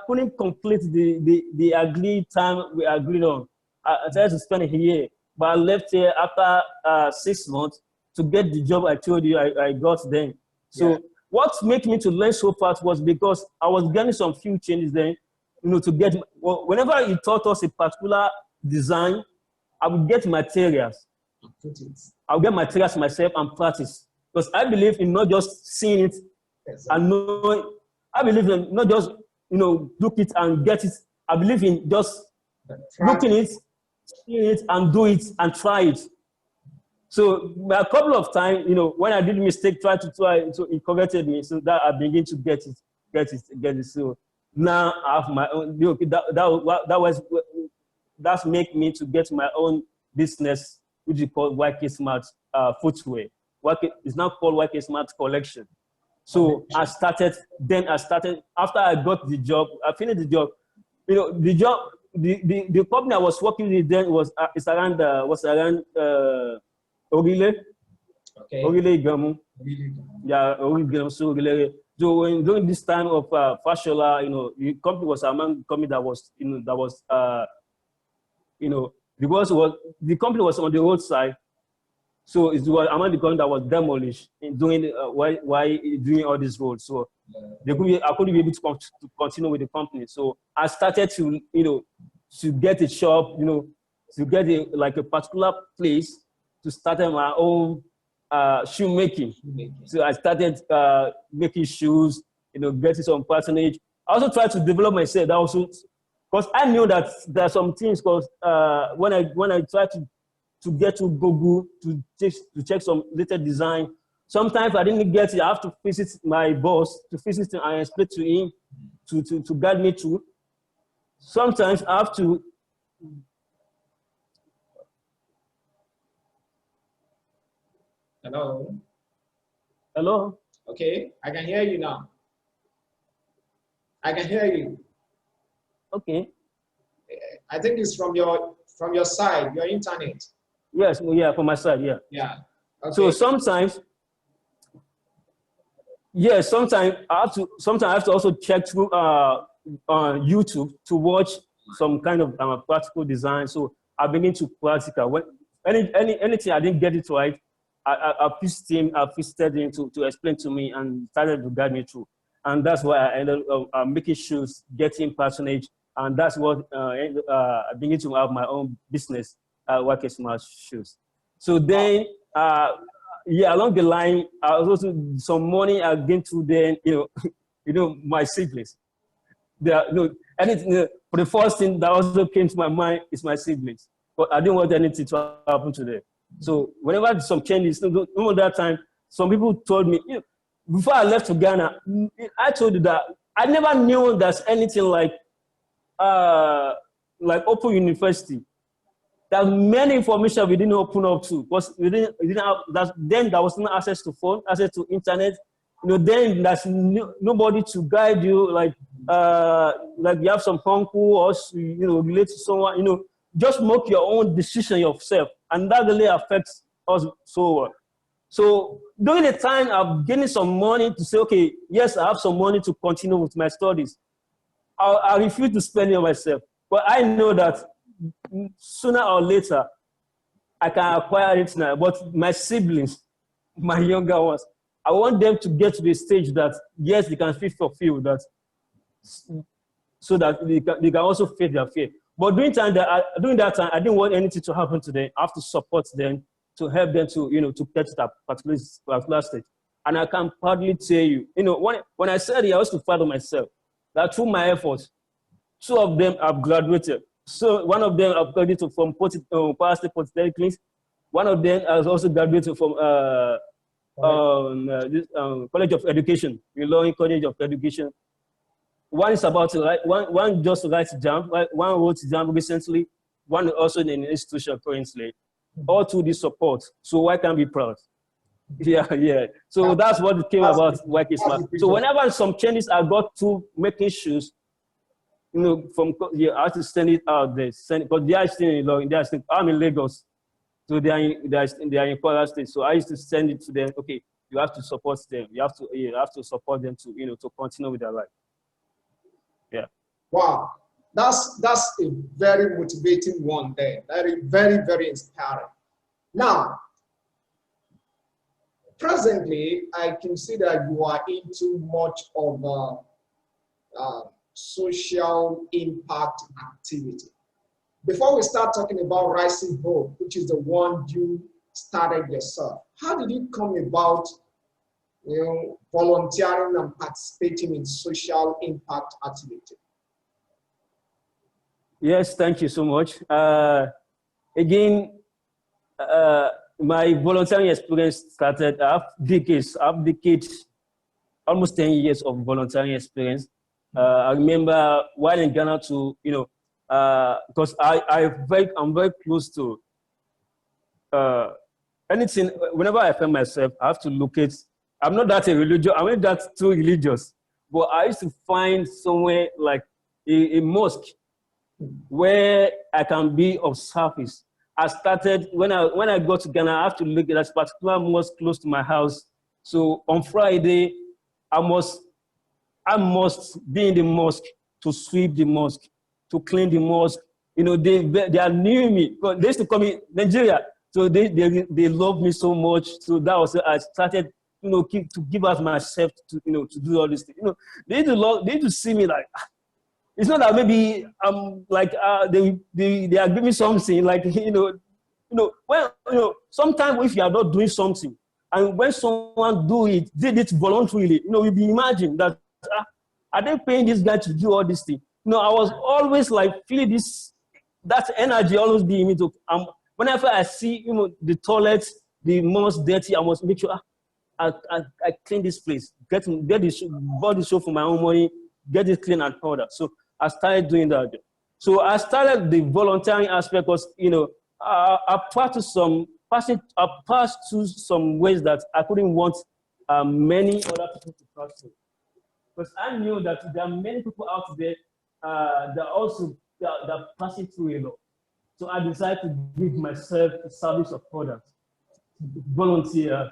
couldn't complete the agreed time we agreed on. I tried to spend a year, but I left here after 6 months to get the job I told you I got then. So what made me to learn so fast was because I was getting some few changes then, to get, whenever he taught us a particular design, I would get materials. I'll get materials myself and practice. Because I believe in not just seeing it and knowing. I believe in not just, look it and get it. I believe in just looking it, seeing it, and do it and try it. So a couple of times, when I did mistake, try, so he corrected me, so that I begin to get it. So now I have my own. That was that's make me to get my own business, which we call YK Smart Footwear. It's now called YK Smart Collection. So I started, after I got the job, I finished the job. You know, the company I was working with then was around Ogile. Okay. Ogile Gamu. Yeah, Ogile Gamu. So during this time of Fashola, you know, the company was among the company that was, because the company was on the roadside. So it was among the company that was demolished in doing why doing all these roads. So I couldn't be able to continue with the company. So I started to to get a shop, to get a particular place to start my own shoemaking. So I started making shoes, getting some patronage. I also tried to develop myself. That also, because I knew that there are some things. Because when I tried to get to Google to check some latest design, sometimes I didn't get it. I have to visit my boss to visit him and explain to him to guide me through. Sometimes I have to. Hello. Hello. Okay, I can hear you now. I can hear you. Okay. I think it's from your side, your internet. Yes, yeah, from my side, yeah. Yeah. Okay. So sometimes I have to also check through on YouTube to watch some kind of practical design. So I begin to practical. When anything I didn't get it right, I visited him to explain to me and started to guide me through. And that's why I ended up making shoes, getting patronage, and that's what I began to have my own business, YK Smart Shoes. So then, along the line, I was also some money I gained through then, my siblings. Anything, for the first thing that also came to my mind is my siblings. But I didn't want anything to happen to them. So whenever some changes, over that time, some people told me, before I left to Ghana, I told you that I never knew there's anything like Open University. There's many information we didn't open up to because we didn't have then there was no access to phone, access to internet. Then there's nobody to guide you, like you have some uncle or relate to someone, just make your own decision yourself, and that really affects us so well. So during the time I'm getting some money to say, okay, yes, I have some money to continue with my studies. I refuse to spend it on myself, but I know that sooner or later I can acquire it now. But my siblings, my younger ones, I want them to get to the stage that yes, they can fulfill that, so that they can also face their fear. But during that time, I didn't want anything to happen to them. I have to support them, to help them to to get to that particular stage. And I can proudly tell you, when I said it, I was to follow myself. That through my efforts, 2 of them have graduated. So one of them have graduated from Power State Polytechnic. One of them has also graduated from College of Education, Ilorin College of Education. One is about to write, one just writes exam, one wrote exam recently, one also in an institution currently. All to the support. So why can't be proud? Yeah. So that's what came about YK Smart. So whenever some changes I got to making shoes, I have to send it out there. But they are still in Ilorin. I'm in Lagos. So they are in Kwara State. So I used to send it to them. Okay, you have to support them. You have to support them to to continue with their life. Yeah. Wow, that's a very motivating one there. Very, very, very inspiring. Now, presently, I can see that you are into much of social impact activity. Before we start talking about Rising Hope, which is the one you started yourself, how did you come about volunteering and participating in social impact activity? Yes, thank you so much. Again, my volunteering experience started. I have decades, almost 10 years of volunteering experience. I remember while in Ghana because I'm very close to anything. Whenever I find myself, I have to locate. I'm not that religious. I'm not that too religious, but I used to find somewhere like a mosque where I can be of service. I started when I got to Ghana. I have to look at that particular mosque close to my house. So on Friday, I must be in the mosque to sweep the mosque, to clean the mosque. You know, they are near me. They used to call me Nigeria, so they love me so much. So that was I started, you know, to give out myself to, you know, to do all this thing. You know, they need to see me like. It's not that maybe I'm like they are giving something like when sometimes if you are not doing something and when someone did it voluntarily, you know, you'll be imagine that are they paying this guy to do all this thing? You know, I was always like feeling that energy always be in me to whenever I see, you know, the toilets, the most dirty, I must make sure I clean this place, get this body show for my own money, get it clean and powder. So I started doing that. So I started the volunteering aspect because, you know, I passed through some ways that I couldn't want many other people to pass through. Because I knew that there are many people out there that are passing through a lot. So I decided to give myself the service of others, volunteer,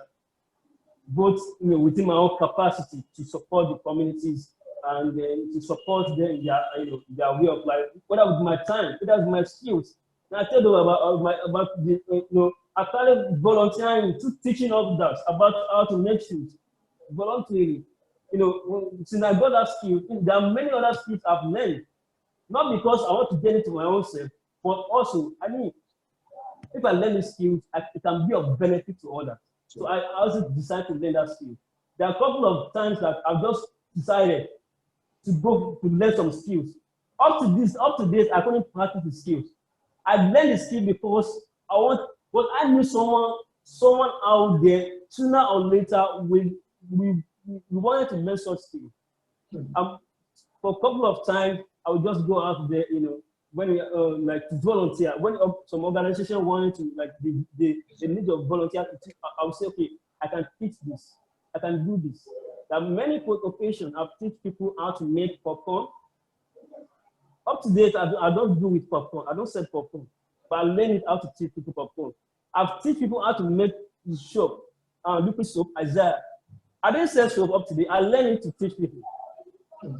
both, you know, within my own capacity to support the communities and then to support them in their way of life, whether with my time, whether with my skills. And I told them about the, you know, I started volunteering to teaching others about how to make shoes voluntarily. You know, since I got that skill, there are many other skills I've learned, not because I want to get it to my own self, but also, I mean, if I learn these skills, it can be of benefit to others. So I also decided to learn that skill. There are a couple of times that I've just decided to go to learn some skills. Up to date, I couldn't practice the skills. I learned the skill because I knew someone out there, sooner or later, we wanted to learn such skills. For a couple of times, I would just go out there, you know, when we like to volunteer. When some organization wanted to like the need of volunteer to teach, I would say, okay, I can teach this, I can do this. There are many occasions I've teach people how to make popcorn. Up to date, I don't do with popcorn. I don't sell popcorn, but I learned how to teach people popcorn. I've teach people how to make the soap, liquid soap, Isaiah. I didn't sell soap up to date. I learned it to teach people.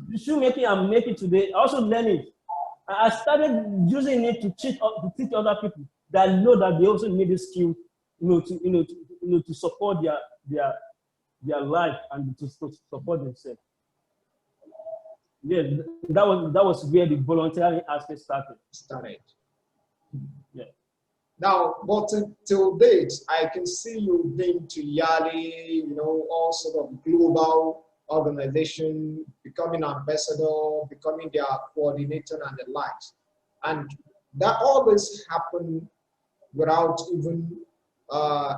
The shoemaking I'm making today, I also learned it. I started using it to teach other people that know that they also need this skill, to support their life and to support themselves. Yeah, that was where the volunteering aspect started. Yeah. Now, but till date, I can see you've been to Yali, you know, all sort of global organization, becoming ambassador, becoming their coordinator and the likes. And that always happened without even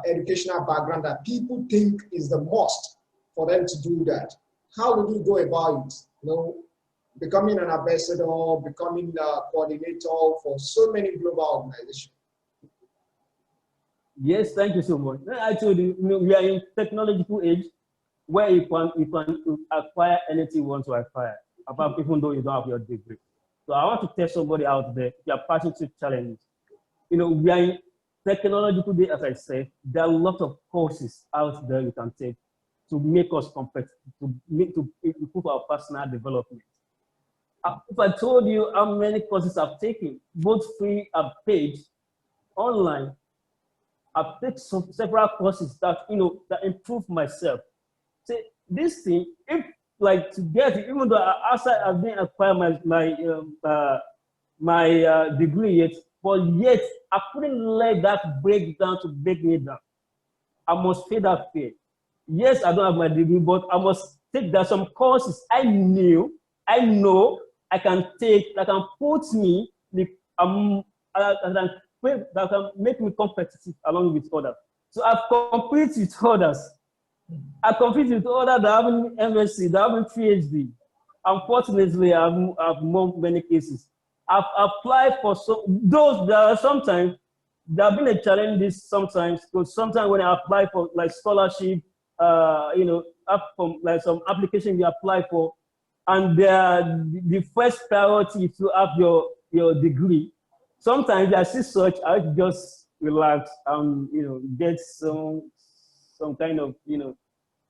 educational background that people think is the must for them to do that. How did you go about it? You know, becoming an ambassador, becoming the coordinator for so many global organizations? Yes, thank you so much. I told you, we are in technological age where you can acquire anything you want to acquire, even though you don't have your degree. So I want to tell somebody out there, if you are passing through challenges, you know, we are in technological day, as I said. There are a lot of courses out there you can take to make us competitive, to improve our personal development. If I told you how many courses I've taken, both free and paid, online, I've taken several courses that, you know, that improve myself. See, this thing, if like to get it, even though outside I didn't acquire my degree yet, but yet I couldn't let that break me down. I must pay that fear. Yes, I don't have my degree, but I must take that some courses I know I can take that can put me that can make me competitive along with others. So I've competed with others. I compete with others that have an MSc, that have a PhD. Unfortunately, I've many cases. I've applied for those that are sometimes there have been a challenge this sometimes, because sometimes when I apply for like scholarship, you know, up from like some application you apply for, and the first priority is to have your degree. Sometimes I see such, I just relax and, you know, get some kind of, you know,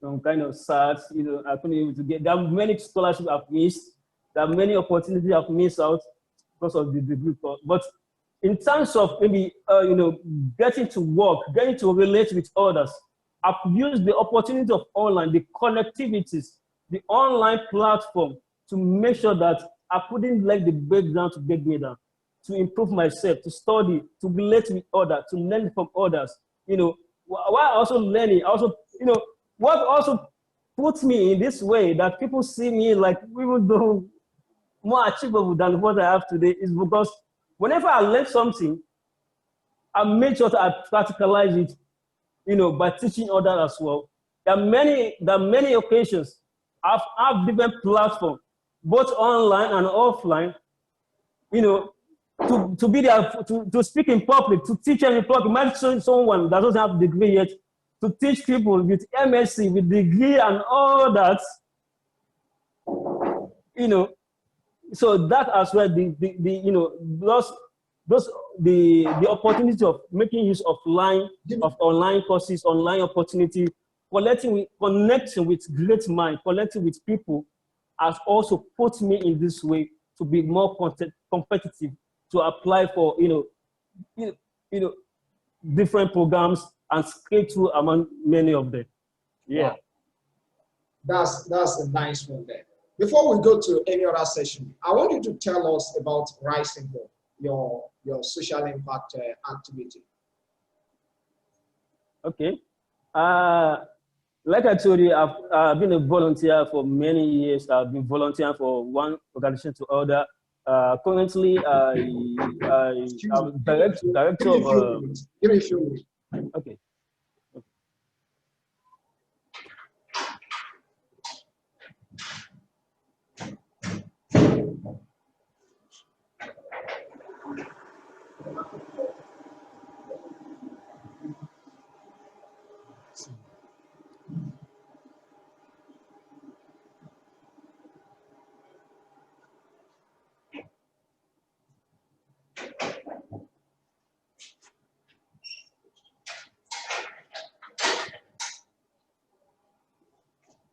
some kind of sad, you know, I couldn't able to get. There are many scholarships I've missed. There are many opportunities I've missed out because of the degree course. But in terms of maybe, you know, getting to work, getting to relate with others, I've used the opportunity of online, the connectivities, the online platform to make sure that I couldn't let the breakdown to get me down, to improve myself, to study, to relate with others, to learn from others. You know, while also learning, also, you know, what also puts me in this way that people see me like even though more achievable than what I have today is because whenever I learn something, I make sure that I practicalize it, you know, by teaching others as well. There are many occasions I've had different platforms, both online and offline, you know, to be there, to speak in public, to teach in public. Imagine someone that doesn't have a degree yet, to teach people with MSc, with degree and all that, you know. So that as well, the you know, the opportunity of making use of online courses, online opportunity, connecting with great mind, connecting with people, has also put me in this way to be more competitive, to apply for, you know, different programs and scale through among many of them. Yeah. Wow. That's a nice one there. Before we go to any other session, I want you to tell us about Rising Hope, your social impact activity. Okay. Like I told you, I've been a volunteer for many years. I've been volunteering for one organization to other. Currently, I'm director of. Give me a few minutes. Okay.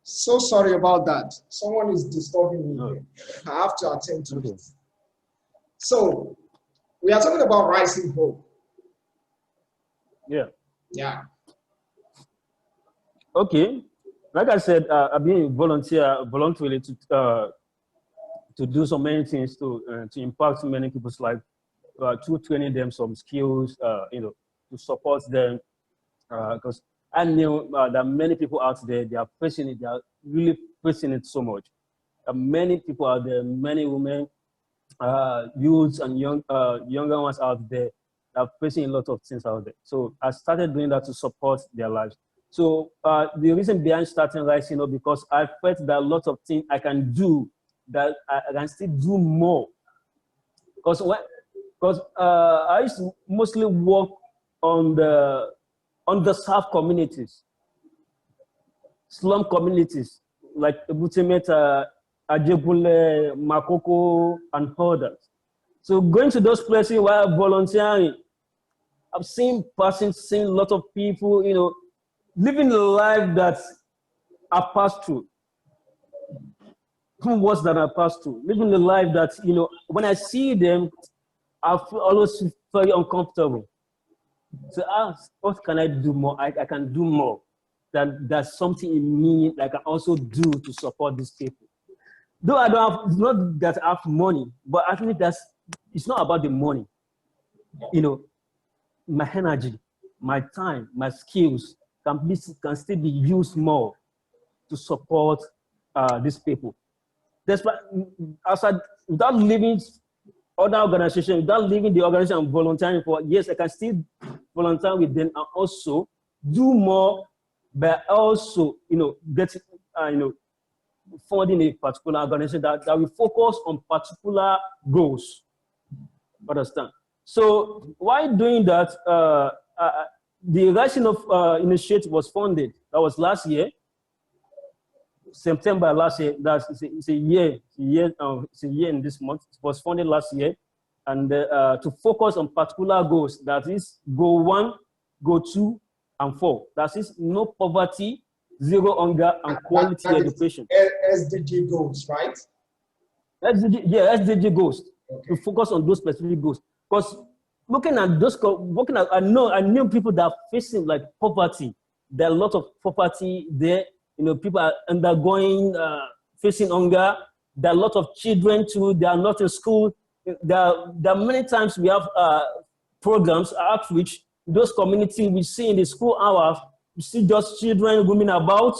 So sorry about that. Someone is disturbing me. No. I have to attend to it. So we are talking about Rising Hope. Yeah. Yeah. Okay. Like I said, I've been a voluntarily to do so many things to impact many people's life, through training them some skills, you know, to support them, because I knew there are many people out there, they are facing it, they are really facing it so much. Many people out there, many women, youths and younger ones out there are facing a lot of things out there. So I started doing that to support their lives. So the reason behind starting Rising Up, because I felt that a lot of things I can do, that I can still do more. Because I used to mostly work on the underserved communities, slum communities, like Butemeta, Ajebule, Makoko, and others. So going to those places while volunteering, I've seen a lot of people, you know, living the life that I passed through. Who was that I passed through? Living the life that, you know, when I see them, I always feel very uncomfortable. So what can I do more? I can do more. There's something in me that I can also do to support these people. Though I don't have, it's not that I have money, but I think it's not about the money. You know, my energy, my time, my skills can still be used more to support these people. Despite, without leaving other organizations, without leaving the organization I'm volunteering for, yes, I can still volunteer with them and also do more, but also, you know, get, you know, funding a particular organization that will focus on particular goals. Understand? So while doing that, the Rising of Initiative was funded. That was last year, September last year. It's a year in this month. It was funded last year, and to focus on particular goals. That is goal 1, goal 2, and 4. That is no poverty, zero hunger, and quality education. SDG goals, right? SDG goals. Okay. To focus on those specific goals. Because looking at those, I know people that are facing like poverty. There are a lot of poverty there. You know, people are undergoing, facing hunger. There are a lot of children too. They are not in school. There are many times we have programs, outreach, those communities we see in the school hours, we see just children roaming about.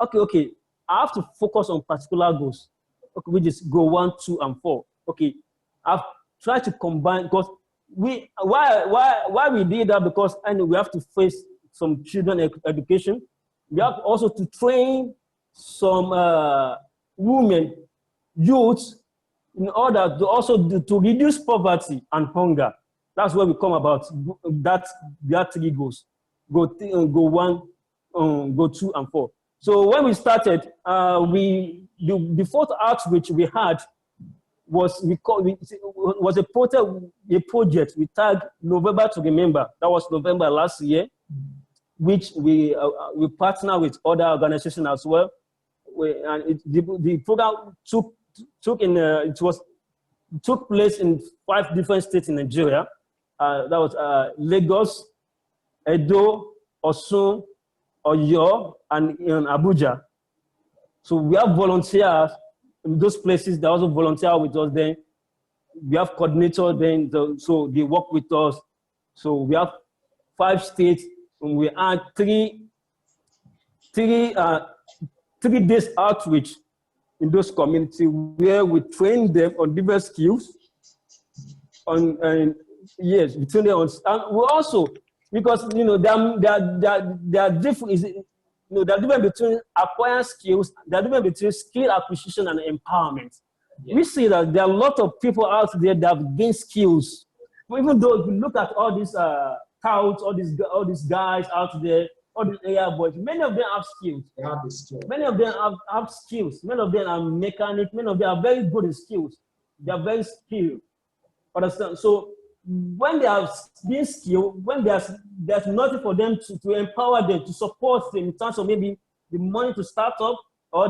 Okay, I have to focus on particular goals, okay, which is goal 1, 2, and 4. Okay, I've tried to combine, because why we did that, because I know we have to face some children education. We have also to train some women, youth, in order to also to reduce poverty and hunger. That's where we come about that 3 goals. Go 1, go 2, and 4. So when we started, the fourth outreach we had was a project we tagged November to Remember. That was November last year, which we partner with other organizations as well. The program took place in 5 different states in Nigeria. That was Lagos, Edo, Osun, Oyo, and in Abuja. So we have volunteers in those places. They also volunteer with us. Then we have coordinators. Then so they work with us. So we have 5 states, and we had 3 days outreach in those communities where we train them on different skills. Yes, we train them on, and we also, because you know there are different. You know, there are different between acquiring skills. There are different between skill acquisition and empowerment. Yeah. We see that there are a lot of people out there that have gained skills. But even though if you look at all these touts, all these guys out there, all these area boys, many of them have skills. They have the skills. Many of them have skills. Many of them are mechanics. Many of them are very good in skills. They are very skilled. Understand? So when they are being skilled, when there's nothing for them to empower them, to support them in terms of maybe the money to start up, or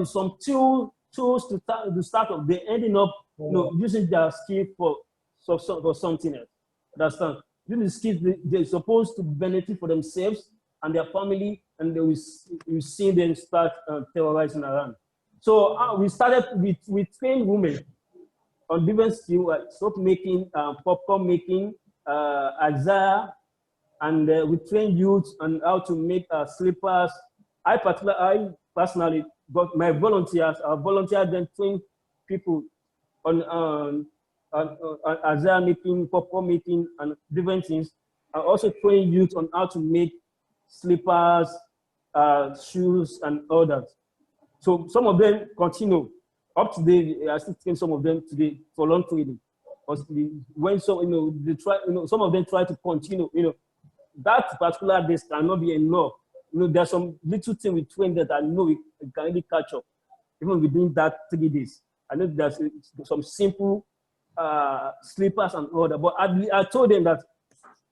some tools to start up, they're ending up using their skill for something else. Understand? Using the skills they're supposed to benefit for themselves and their family, and we see them start terrorizing around. So we started with trained women on different skills, like soap making, popcorn making, Isaiah, and we train youth on how to make slippers. I personally got my volunteers. I volunteered then train people on Isaiah making, popcorn making, and different things. I also train youth on how to make slippers, shoes, and others. So some of them continue. Up to date, I still train some of them today for long training. When some of them try to continue. That particular days cannot be enough. There's some little thing we train that I know we can really catch up, even within that 3 days. I know there's some simple slippers and other. But I told them that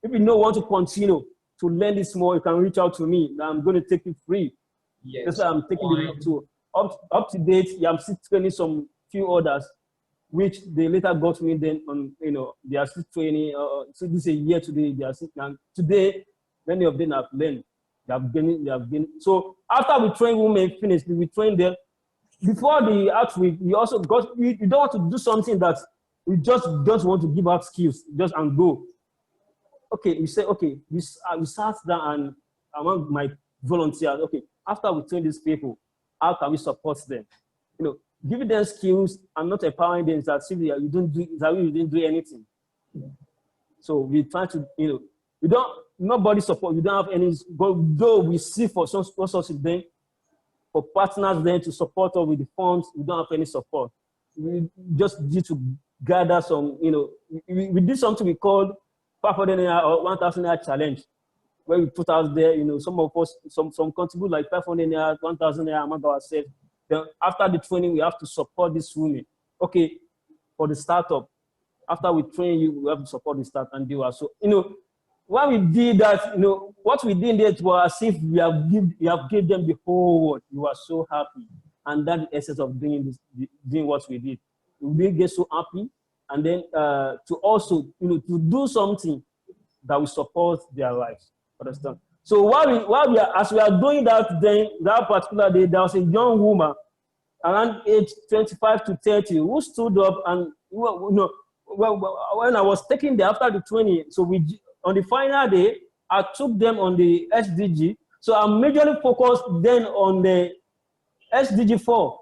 if you want to continue to learn this more, you can reach out to me. I'm going to take it free. Yes. That's why I'm taking it to. Up to date, I'm still training some few others, which they later got me then on, they are still training. So this is a year today, they are still, and today, many of them have learned. They have been. So after we train women, finished, we train them. Before the outreach, we also got, you don't want to do something that we just want to give out skills, just and go. Okay, we say, okay, we sat down and among my volunteers, okay, after we train these people, how can we support them? Giving them skills and not empowering them is that you didn't do anything. So we try to, nobody support, we don't have any, though we see for some sponsors then, for partners then to support us with the funds, we don't have any support. We just need to gather some, we did something we called 500 naira or 1,000 naira challenge, where we put out there, some of us, some contribute like 500 naira, 1,000 naira among ourselves. Then after the training, we have to support this women. Okay, for the startup, after we train you, we have to support the start and do. So, when we did that, what we did there was as if we have given them the whole world. We were so happy. And that's the essence of doing what we did. We get so happy. And then to also, to do something that will support their lives. Understand? So as we are doing that, then that particular day, there was a young woman around age 25 to 30 who stood up and, when I was taking the after the 20, so on the final day, I took them on the SDG. So I'm majorly focused then on the SDG 4.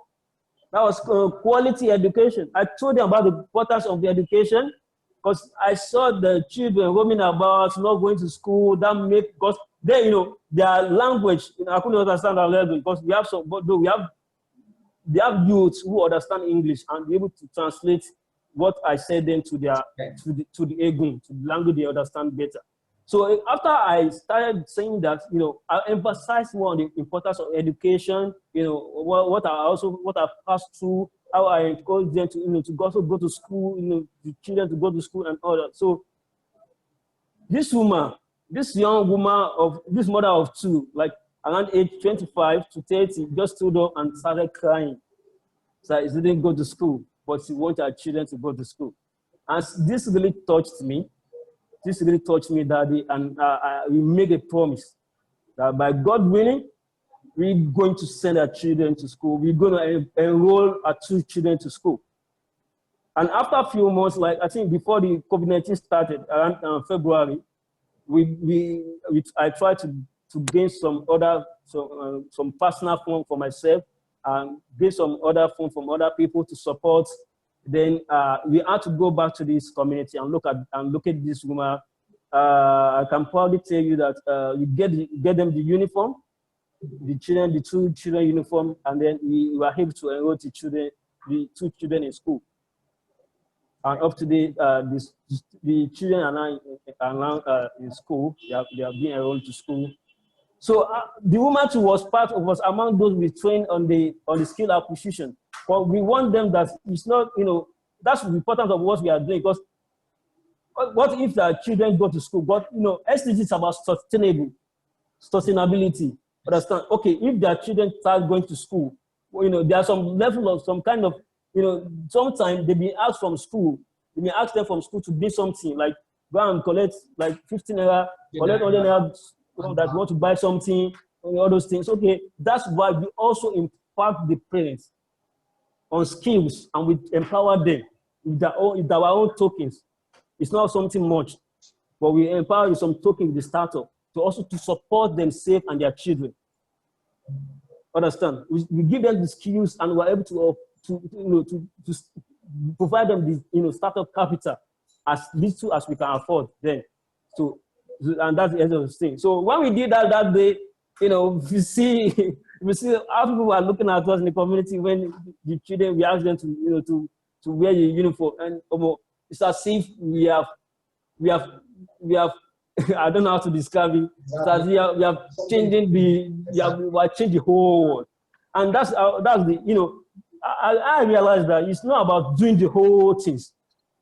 That was quality education. I told them about the importance of the education because I saw the children roaming about, not going to school. Because they, their language, I couldn't understand their language because we have youths who understand English and be able to translate what I said then to their to the Egun, to the language they understand better. So after I started saying that, I emphasized more on the importance of education, what I passed through, how I encourage them to also go to school, the children to go to school and all that. So this young woman this mother of two, like around age 25 to 30, just stood up and started crying. So she didn't go to school, but she wanted her children to go to school. And this really touched me. Daddy, and we made a promise that by God willing, we're going to send our children to school. We're going to enroll our 2 children to school. And after a few months, like I think before the COVID-19 started, around February, I tried to gain some personal funds for myself and gain some other funds from other people to support. Then we had to go back to this community and look at this woman. I can proudly tell you that we get them the uniform, the 2 children uniform, and then we were able to enroll the 2 children in school. And up to date, the children are now in school. They are being enrolled to school. So the woman too was among those we trained on the skill acquisition. But we want them that it's not, that's the importance of what we are doing, because what if the children go to school? But SDG is about sustainability. Understand? Okay, if their children start going to school, there's some level of some kind of, sometimes they be asked from school. They may ask them from school to do something like go and collect like 15 naira, collect all the naira that want to buy something, all those things. Okay, that's why we also impact the parents on skills and we empower them with our own tokens. It's not something much, but we empower with some tokens with the startup to support them safe and their children. Understand? We give them the skills and we're able to provide them the startup capital as little as we can afford then. And that's the end of the thing. So when we did that day, we see how people are looking at us in the community when the children, we ask them to wear the uniform, and it's as if we have I don't know how to describe it. Exactly. We have changing the whole world, and that's the I realized that it's not about doing the whole things.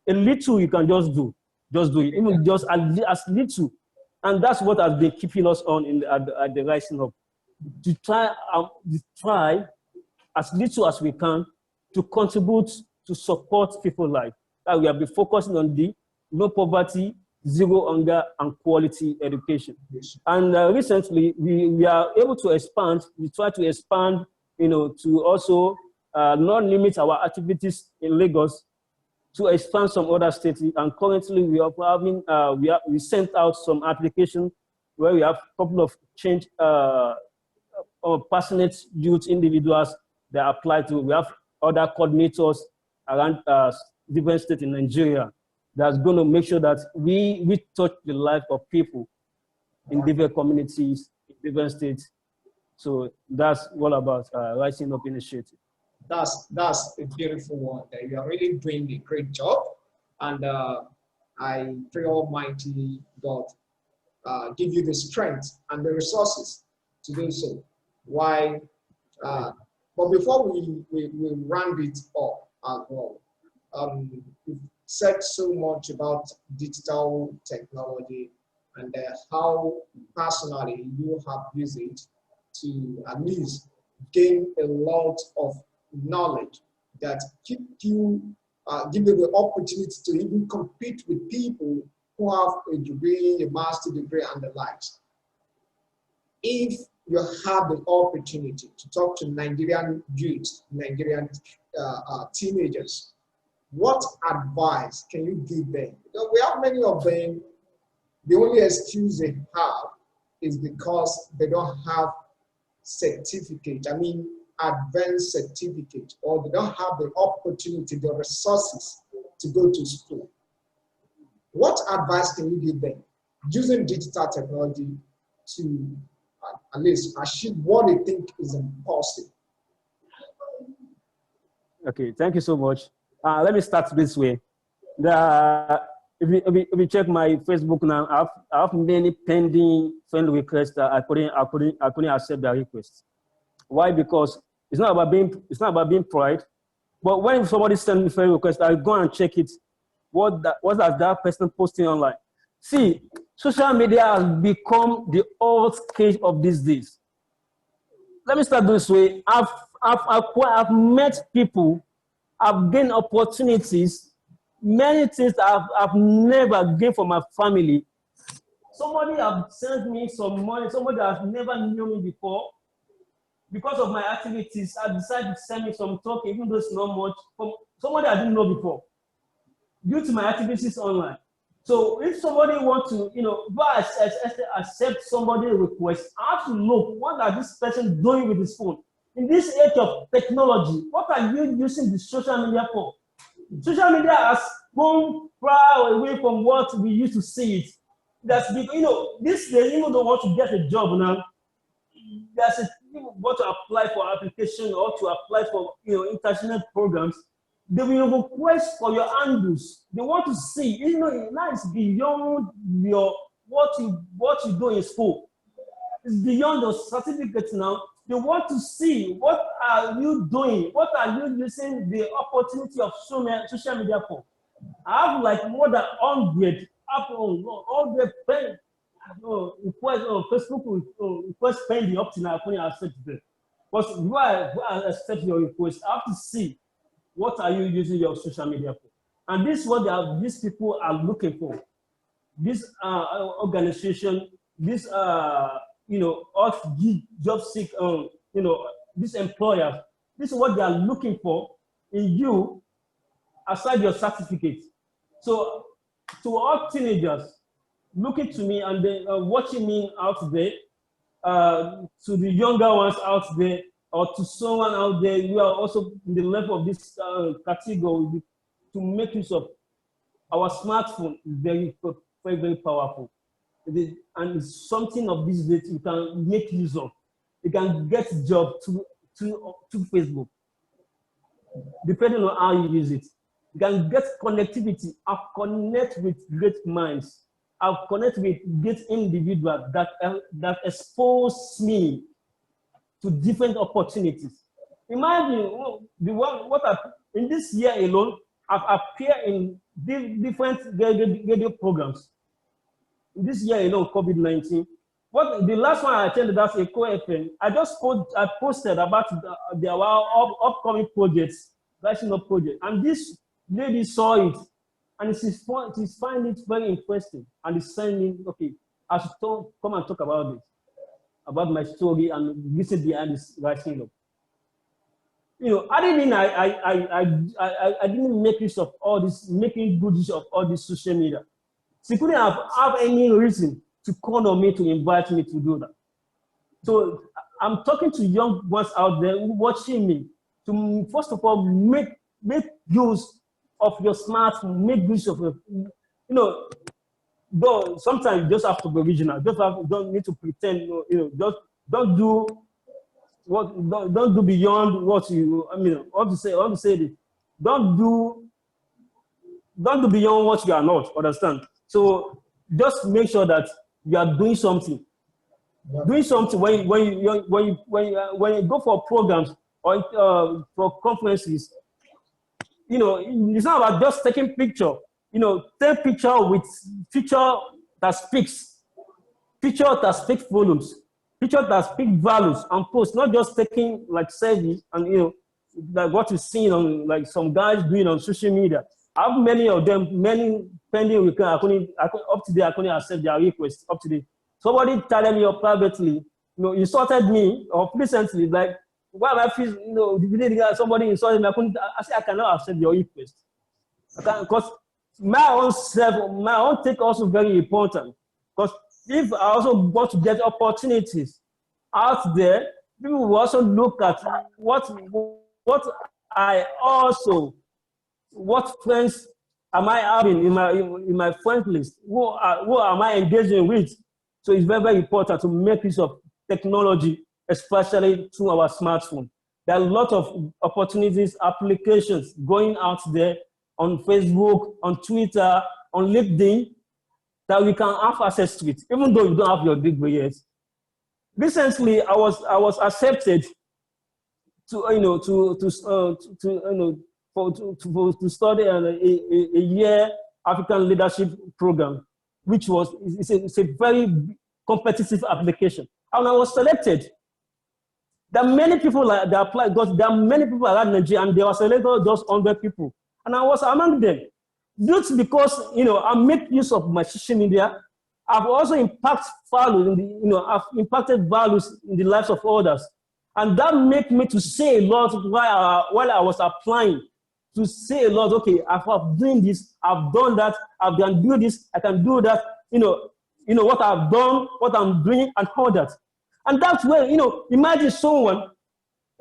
A little you can just do it, even just as little. And that's what has been keeping us on at the Rising Up. To try as little as we can to contribute to support people's life. That we have been focusing on the no poverty, zero hunger, and quality education. And recently, we are able to expand. We try to expand, to also not limit our activities in Lagos, to expand some other states. And currently we are having, we sent out some applications where we have a couple of passionate youth individuals that apply to. We have other coordinators around different states in Nigeria that's going to make sure that we touch the life of people in different communities, in different states. So that's all about Rising Up Initiative. That's a beautiful one. That you are really doing a great job, and I pray Almighty God give you the strength and the resources to do so. Why? But before we round it up as well, we've said so much about digital technology and how personally you have used it to at least gain a lot of knowledge that keep you, give you the opportunity to even compete with people who have a degree, a master degree, and the likes. If you have the opportunity to talk to Nigerian youths, Nigerian teenagers, what advice can you give them? Because we have many of them, the only excuse they have is because they don't have certificate, I mean advanced certificate, or they don't have the opportunity, the resources to go to school. What advice can you give them using digital technology to at least achieve what they think is impossible? Okay, thank you so much. Let me start this way. If you check my Facebook now, I have many pending friend requests that I couldn't accept their requests. Why? Because it's not about being pride, but when somebody sends me friend request, I go and check it. What does that person posting online? See, social media has become the old cage of these days. Let me start this way. I've met people, I've gained opportunities, many things I've never gained from my family. Somebody has sent me some money, somebody has never known me before. Because of my activities, I decided to send me some token, even though it's not much, from somebody I didn't know before, due to my activities online. So if somebody wants to, accept somebody's request, I have to look, what are this person doing with his phone? In this age of technology, what are you using the social media for? Social media has gone far away from what we used to see it. That's because, this day, even don't want to get a job now, there's a people want to apply for application or to apply for international programs, they will request for your handles. They want to see, now it's beyond what you do in school. It's beyond your certificates now. They want to see what are you doing, what are you using the opportunity of social media for. I have like more than 100 request Facebook request pending up to now. I couldn't accept it. But why I accept your request, I have to see what are you using your social media for. And this is what these people are looking for. This organization, this job seek, this employer, this is what they are looking for in you aside your certificate. So to all teenagers looking to me and then watching me out there, to the younger ones out there, or to someone out there who are also in the level of this category, to make use of our smartphone is very, very, very powerful. And it's something of this that you can make use of. You can get job to Facebook, depending on how you use it. You can get connectivity. I've connected with great minds. I've connected with great individuals that expose me to different opportunities. Imagine in this year alone, I've appeared in different radio programs. In this year alone, COVID-19. The last one I attended, that's a co-FM. I posted about our upcoming projects, rising up project, and this lady saw it, and she's finding it very interesting, and is saying, okay, I should come and talk about this, about my story and listen behind this rising up. I didn't make use of all this, making good use of all this social media. She couldn't have any reason to call on me, to invite me to do that. So I'm talking to young ones out there watching me to, first of all, make use of your smartphone, make use of your, though sometimes you just have to be original. Don't need to pretend, just don't do don't do beyond what you, I mean, I want to say this. Don't do beyond what you are not, understand? So just make sure that you are doing something. Yeah. Doing something when you go for programs or for conferences, you know, it's not about just taking picture. You know, take picture with picture that speaks volumes, picture that speak values, and post, not just taking like selfie and, you know, like what you've seen on like some guys doing on social media. I have many of them, many pending. Up to date, I couldn't accept their request. Up to date, somebody telling me or privately, you know, insulted me or recently, like, why I feel, you know, somebody insulted me. I say I cannot accept your request. Because my own take also very important. Because if I also want to get opportunities out there, people will also look at what friends am I having in my friend list? Who am I engaging with? So it's very, very important to make use of technology, especially through our smartphone. There are a lot of opportunities, applications going out there on Facebook, on Twitter, on LinkedIn, that we can have access to it, even though you don't have your degree yet. Recently, I was accepted to study a year African leadership program, which it's a very competitive application. And I was selected. There are many people that applied, because there are many people around Nigeria, and they were selected just 100 people. And I was among them. Just because, you know, I make use of my social media, I've also impacted values in the lives of others. And that made me to say a lot while I was applying, to say a lot, okay, I've done this, I've done that, I can do this, I can do that, you know what I've done, what I'm doing, and all that. And that's where, you know, imagine someone,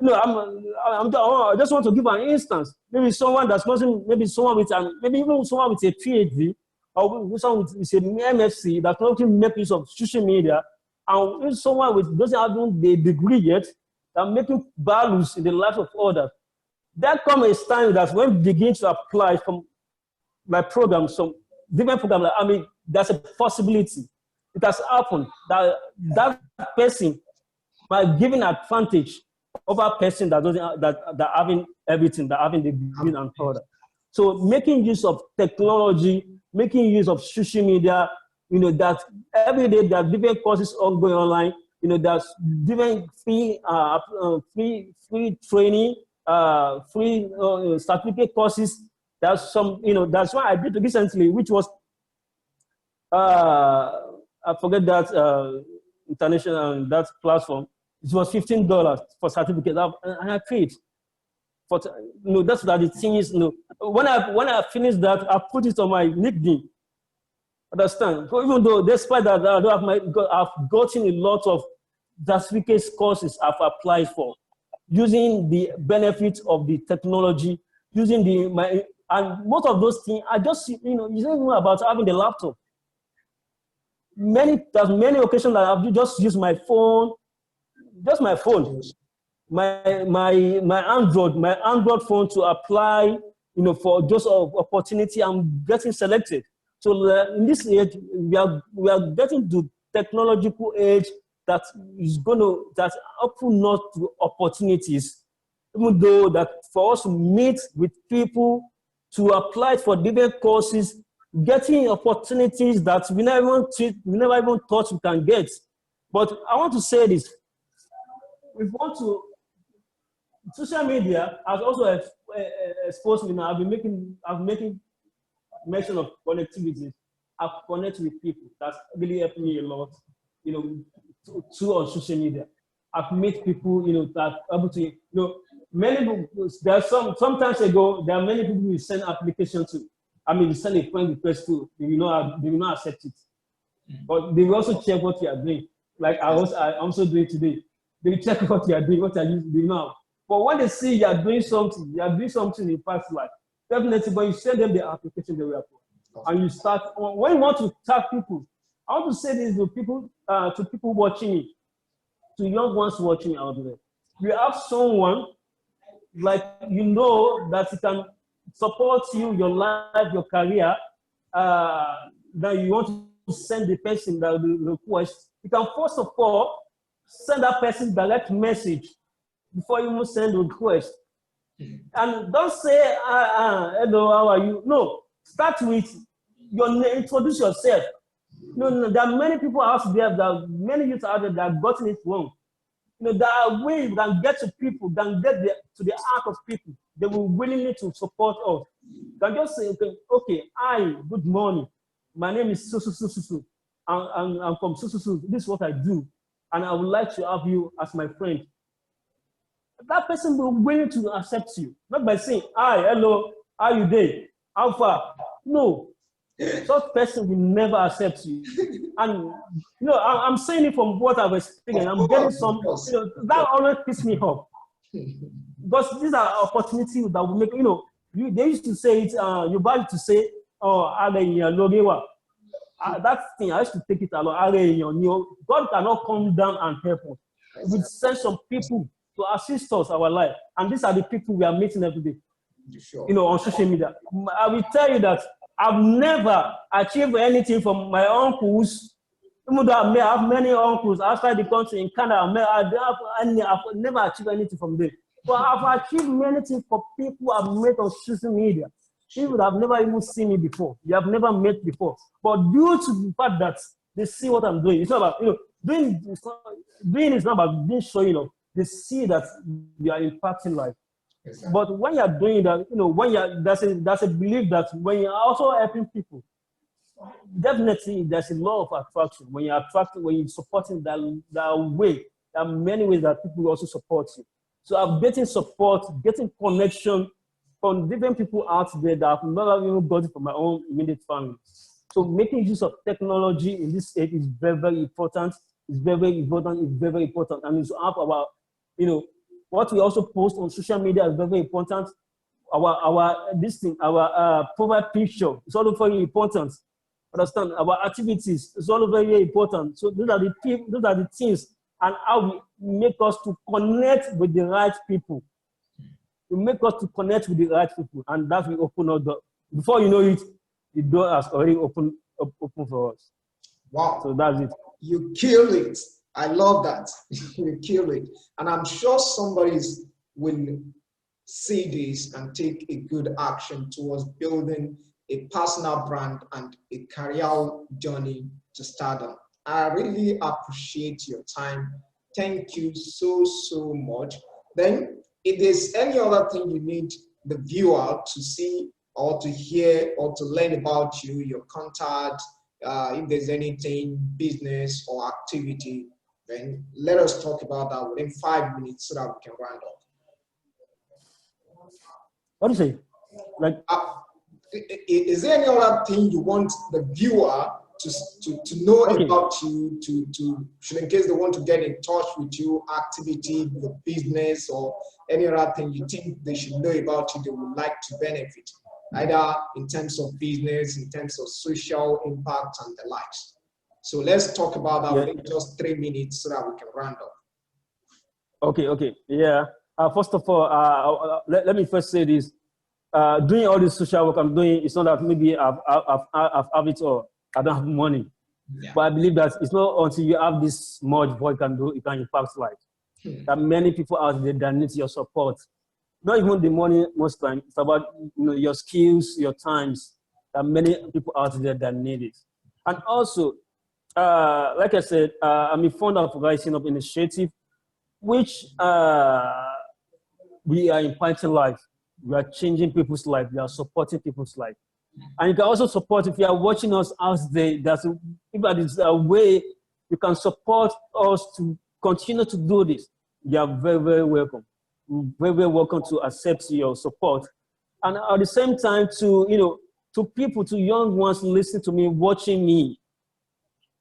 you know, I just want to give an instance. Maybe someone that's not, maybe even someone with a PhD, or someone with an MSc that's not even make use of social media, and someone with doesn't have the degree yet, that making values in the lives of others. There comes a time that when we begin to apply from my program, some different programs, I mean, there's a possibility. It has happened that person might give an advantage over a person that doesn't that having everything, that having the degree and all that. So making use of technology, making use of social media, you know, that every day there are different courses ongoing online. You know, there's different free training, free certificate courses. There's some, you know, that's why I did recently, which was I forget that international that platform. It was $15 for certificate, and I paid. For, you know, that's that the thing is, you know, when I finished that, I put it on my LinkedIn. Understand? So even though, despite that, I don't have I've gotten a lot of certificate courses I've applied for, using the benefits of the technology, using and most of those things, I just, you know, you don't know about having the laptop. There's many occasions that I've just used my phone, my Android phone to apply, you know, for just opportunity. I'm getting selected. So in this age, we are getting to technological age that open up to opportunities. Even though that for us to meet with people, to apply for different courses, getting opportunities that we never even thought we can get. But I want to say this. Social media has also exposed me now. I'm making mention of connectivity. I've connected with people. That's really helped me a lot, you know, through on social media. I've met people, you know, that are able to, you know, many people, sometimes ago, there are many people we send application to. I mean, we send a friend request to, they will not accept it. But they will also check what you are doing. Like I'm also doing today. They will check what you are doing, what you are doing now. But when they see you are doing something in the past life, definitely when you send them the application, they will apply. And you start, when you want to tag people, I want to say this to people watching me, to young ones watching out there. you have someone like you know that it can support you, your life, your career, that you want to send the person that will request, you can first of all send that person direct message before you send the request. And don't say, hello, how are you? No, start with your name, introduce yourself. No, there are many people out there, many youth out there that have gotten it wrong. There are ways you can get to people, can get to the heart of people. They will willingly to support us. You can just say, okay, hi, good morning. My name is Susu. I'm from Susu. This is what I do. And I would like to have you as my friend. That person will be willing to accept you. Not by saying, hi, hello, how you doing? How far? No. Such person will never accept you. And I'm saying it from what I've experienced. I'm getting some, that always pisses me off. Because these are opportunities that will make, they used to say it, you're about to say, oh, that thing, I used to take it along. God cannot come down and help us. We send some people to assist us our life. And these are the people we are meeting every day. Sure. On social media. I will tell you that I've never achieved anything from my uncles. Even though I may have many uncles outside the country in Canada, I've never achieved anything from them. But I've achieved many things for people I've met on social media. People that have never even seen me before. They have never met before. But due to the fact that they see what I'm doing, it's not about, doing is not about being showing up. They see that you are impacting life. Exactly. But when you're doing that, when there's a belief that when you're also helping people, definitely there's a law of attraction. When you're attracting, when you're supporting that way, there are many ways that people will also support you. So I'm getting support, getting connection from different people out there that I've never even got it from my own immediate family. So making use of technology in this age is very, very important. It's very, very important. It's very, very important. And it's up about, what we also post on social media is very, very important. Our profile picture is also very important. Understand? Our activities is also very, very important. So those are the things and how we make us to connect with the right people. We make us to connect with the right people, and that will open up the. Before you know it, the door has already opened for us. Wow! So that's it. You killed it. I love that. You killed it, and I'm sure somebody will see this and take a good action towards building a personal brand and a career journey to stardom. I really appreciate your time. Thank you so, so much. Then, if there's any other thing you need the viewer to see or to hear or to learn about you, your contact, if there's anything, business or activity, then let us talk about that within 5 minutes so that we can round up. What do you say? Like, is there any other thing you want the viewer to know about you, in case they want to get in touch with you, activity, your business, or any other thing you think they should know about you, they would like to benefit, either in terms of business, in terms of social impact and the likes. So let's talk about that within just 3 minutes so that we can round up. Okay, yeah. First of all, let me first say this. Doing all this social work I'm doing, it's not that maybe I've have it or I don't have money. Yeah. But I believe that it's not until you have this much what you can do, you can impact life. There are many people out there that need your support. Not even the money most time. It's about your skills, your times. There are many people out there that need it. And also, like I said, I'm a founder of Rising Up Initiative, which we are impacting life. We are changing people's life. We are supporting people's life. And you can also support, if you are watching us out there, if that is a way you can support us to continue to do this, you are very, very welcome. Very, very welcome to accept your support. And at the same time, to people, to young ones listening to me, watching me,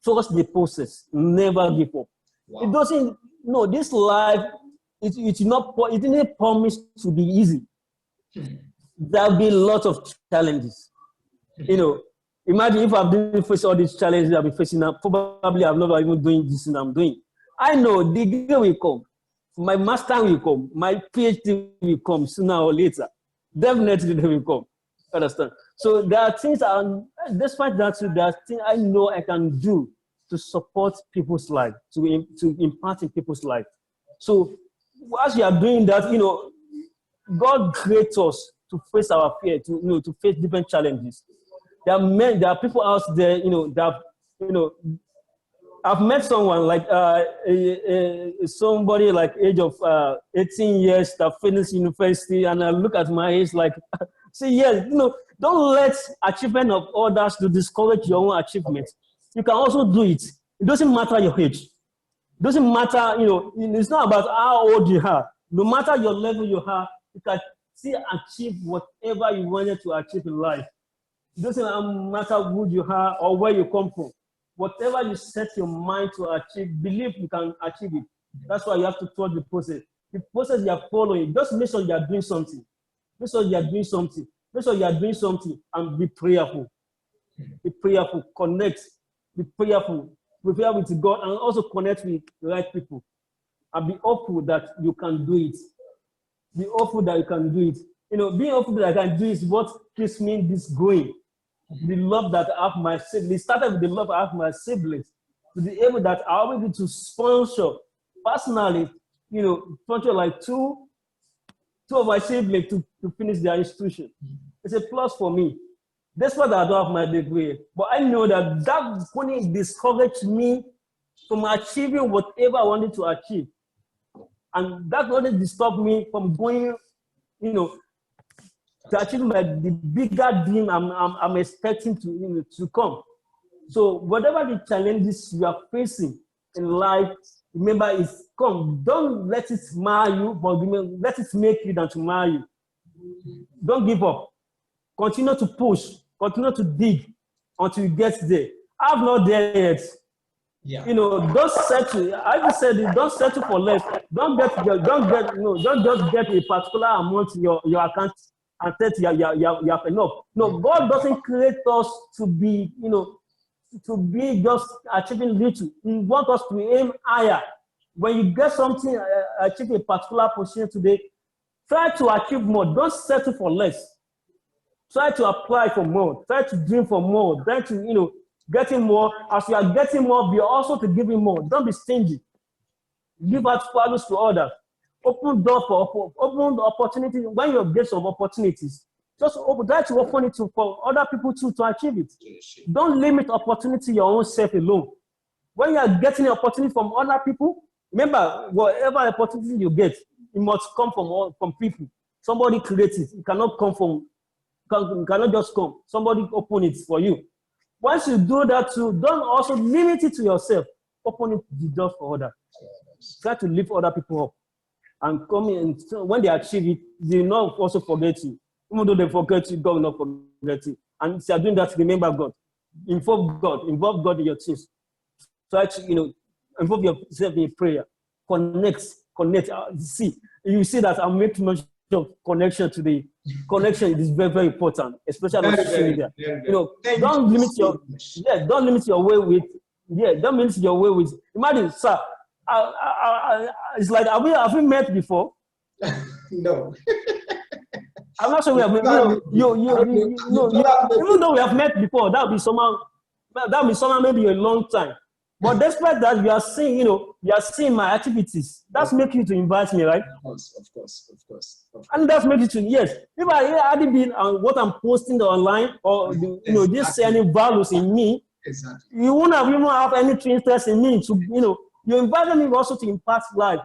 trust the process. Never give up. Wow. It doesn't, this life, it didn't promise to be easy. There'll be a lot of challenges. Imagine if I've been facing all these challenges I've been facing now, probably I'm not even doing this thing I'm doing. I know the day will come. My master will come. My PhD will come sooner or later. Definitely they will come. Understand? So there are things, despite that, there are things I know I can do to support people's life, to impart in people's life. So as you are doing that, God creates us to face our fear, to face different challenges. There are people out there, that, I've met someone like somebody like age of 18 years that finished university, and I look at my age like, see, yes, don't let achievement of others to discourage your own achievement. You can also do it. It doesn't matter your age. It doesn't matter, it's not about how old you are. No matter your level you are, you can still achieve whatever you wanted to achieve in life. It doesn't matter who you are or where you come from. Whatever you set your mind to achieve, believe you can achieve it. That's why you have to trust the process. The process you are following, just make sure you are doing something. Make sure you are doing something. Make sure you are doing something and be prayerful. Be prayerful, connect, be prayerful, prepare with God, and also connect with the right people. And be hopeful that you can do it. Be hopeful that you can do it. Being hopeful that I can do it is what keeps me this going. The love that I have my siblings, started with the love I have my siblings, to be able that I'll be able to sponsor personally, sponsor like two of my siblings to finish their institution. It's a plus for me. Despite that I don't have my degree, but I know that wouldn't discourage me from achieving whatever I wanted to achieve. And that wouldn't disturb me from going, to achieve the bigger dream I'm expecting to come. So whatever the challenges you are facing in life, remember it's come. Don't let it mar you, but let it make you than to mar you. Don't give up. Continue to push. Continue to dig until you get there. I'm not there yet. Yeah. Don't settle. I just said it, don't settle for less. Don't just get a particular amount in your account and say you have enough. No, God doesn't create us to be, to be just achieving little. He wants us to aim higher. When you get something, achieve a particular position today, try to achieve more. Don't settle for less. Try to apply for more. Try to dream for more. Try to, getting more. As you are getting more, be also to giving more. Don't be stingy. Give out values to others. Open door open the opportunity. When you get some opportunities, just try to open it for other people too to achieve it. Don't limit opportunity your own self alone. When you are getting opportunity from other people, remember, whatever opportunity you get, it must come from people. Somebody creates it. It cannot come from. It cannot just come. Somebody open it for you. Once you do that too, don't also limit it to yourself. Open it the door for others. Try to lift other people up. And come in, when they achieve it, they will not also forget you. Even though they forget you, God will not forget you. And if you are doing that, remember God. Involve God in your things. Try to, involve yourself in prayer. Connect. See, you see that I'm making much of connection today. Connection is very, very important, especially on social media. Don't limit your way with. Don't limit your way with. Imagine, sir. It's like, have we met before? No. I'm not sure we have met. Even though we have met before, that would be somehow maybe a long time. But despite that, you are seeing my activities. That's making you to invite me, right? Of course. And that's making you to, yes. If I hadn't been on what I'm posting online or just see any values in me, exactly, you wouldn't have even have any interest in me to, you invited me also to impact life.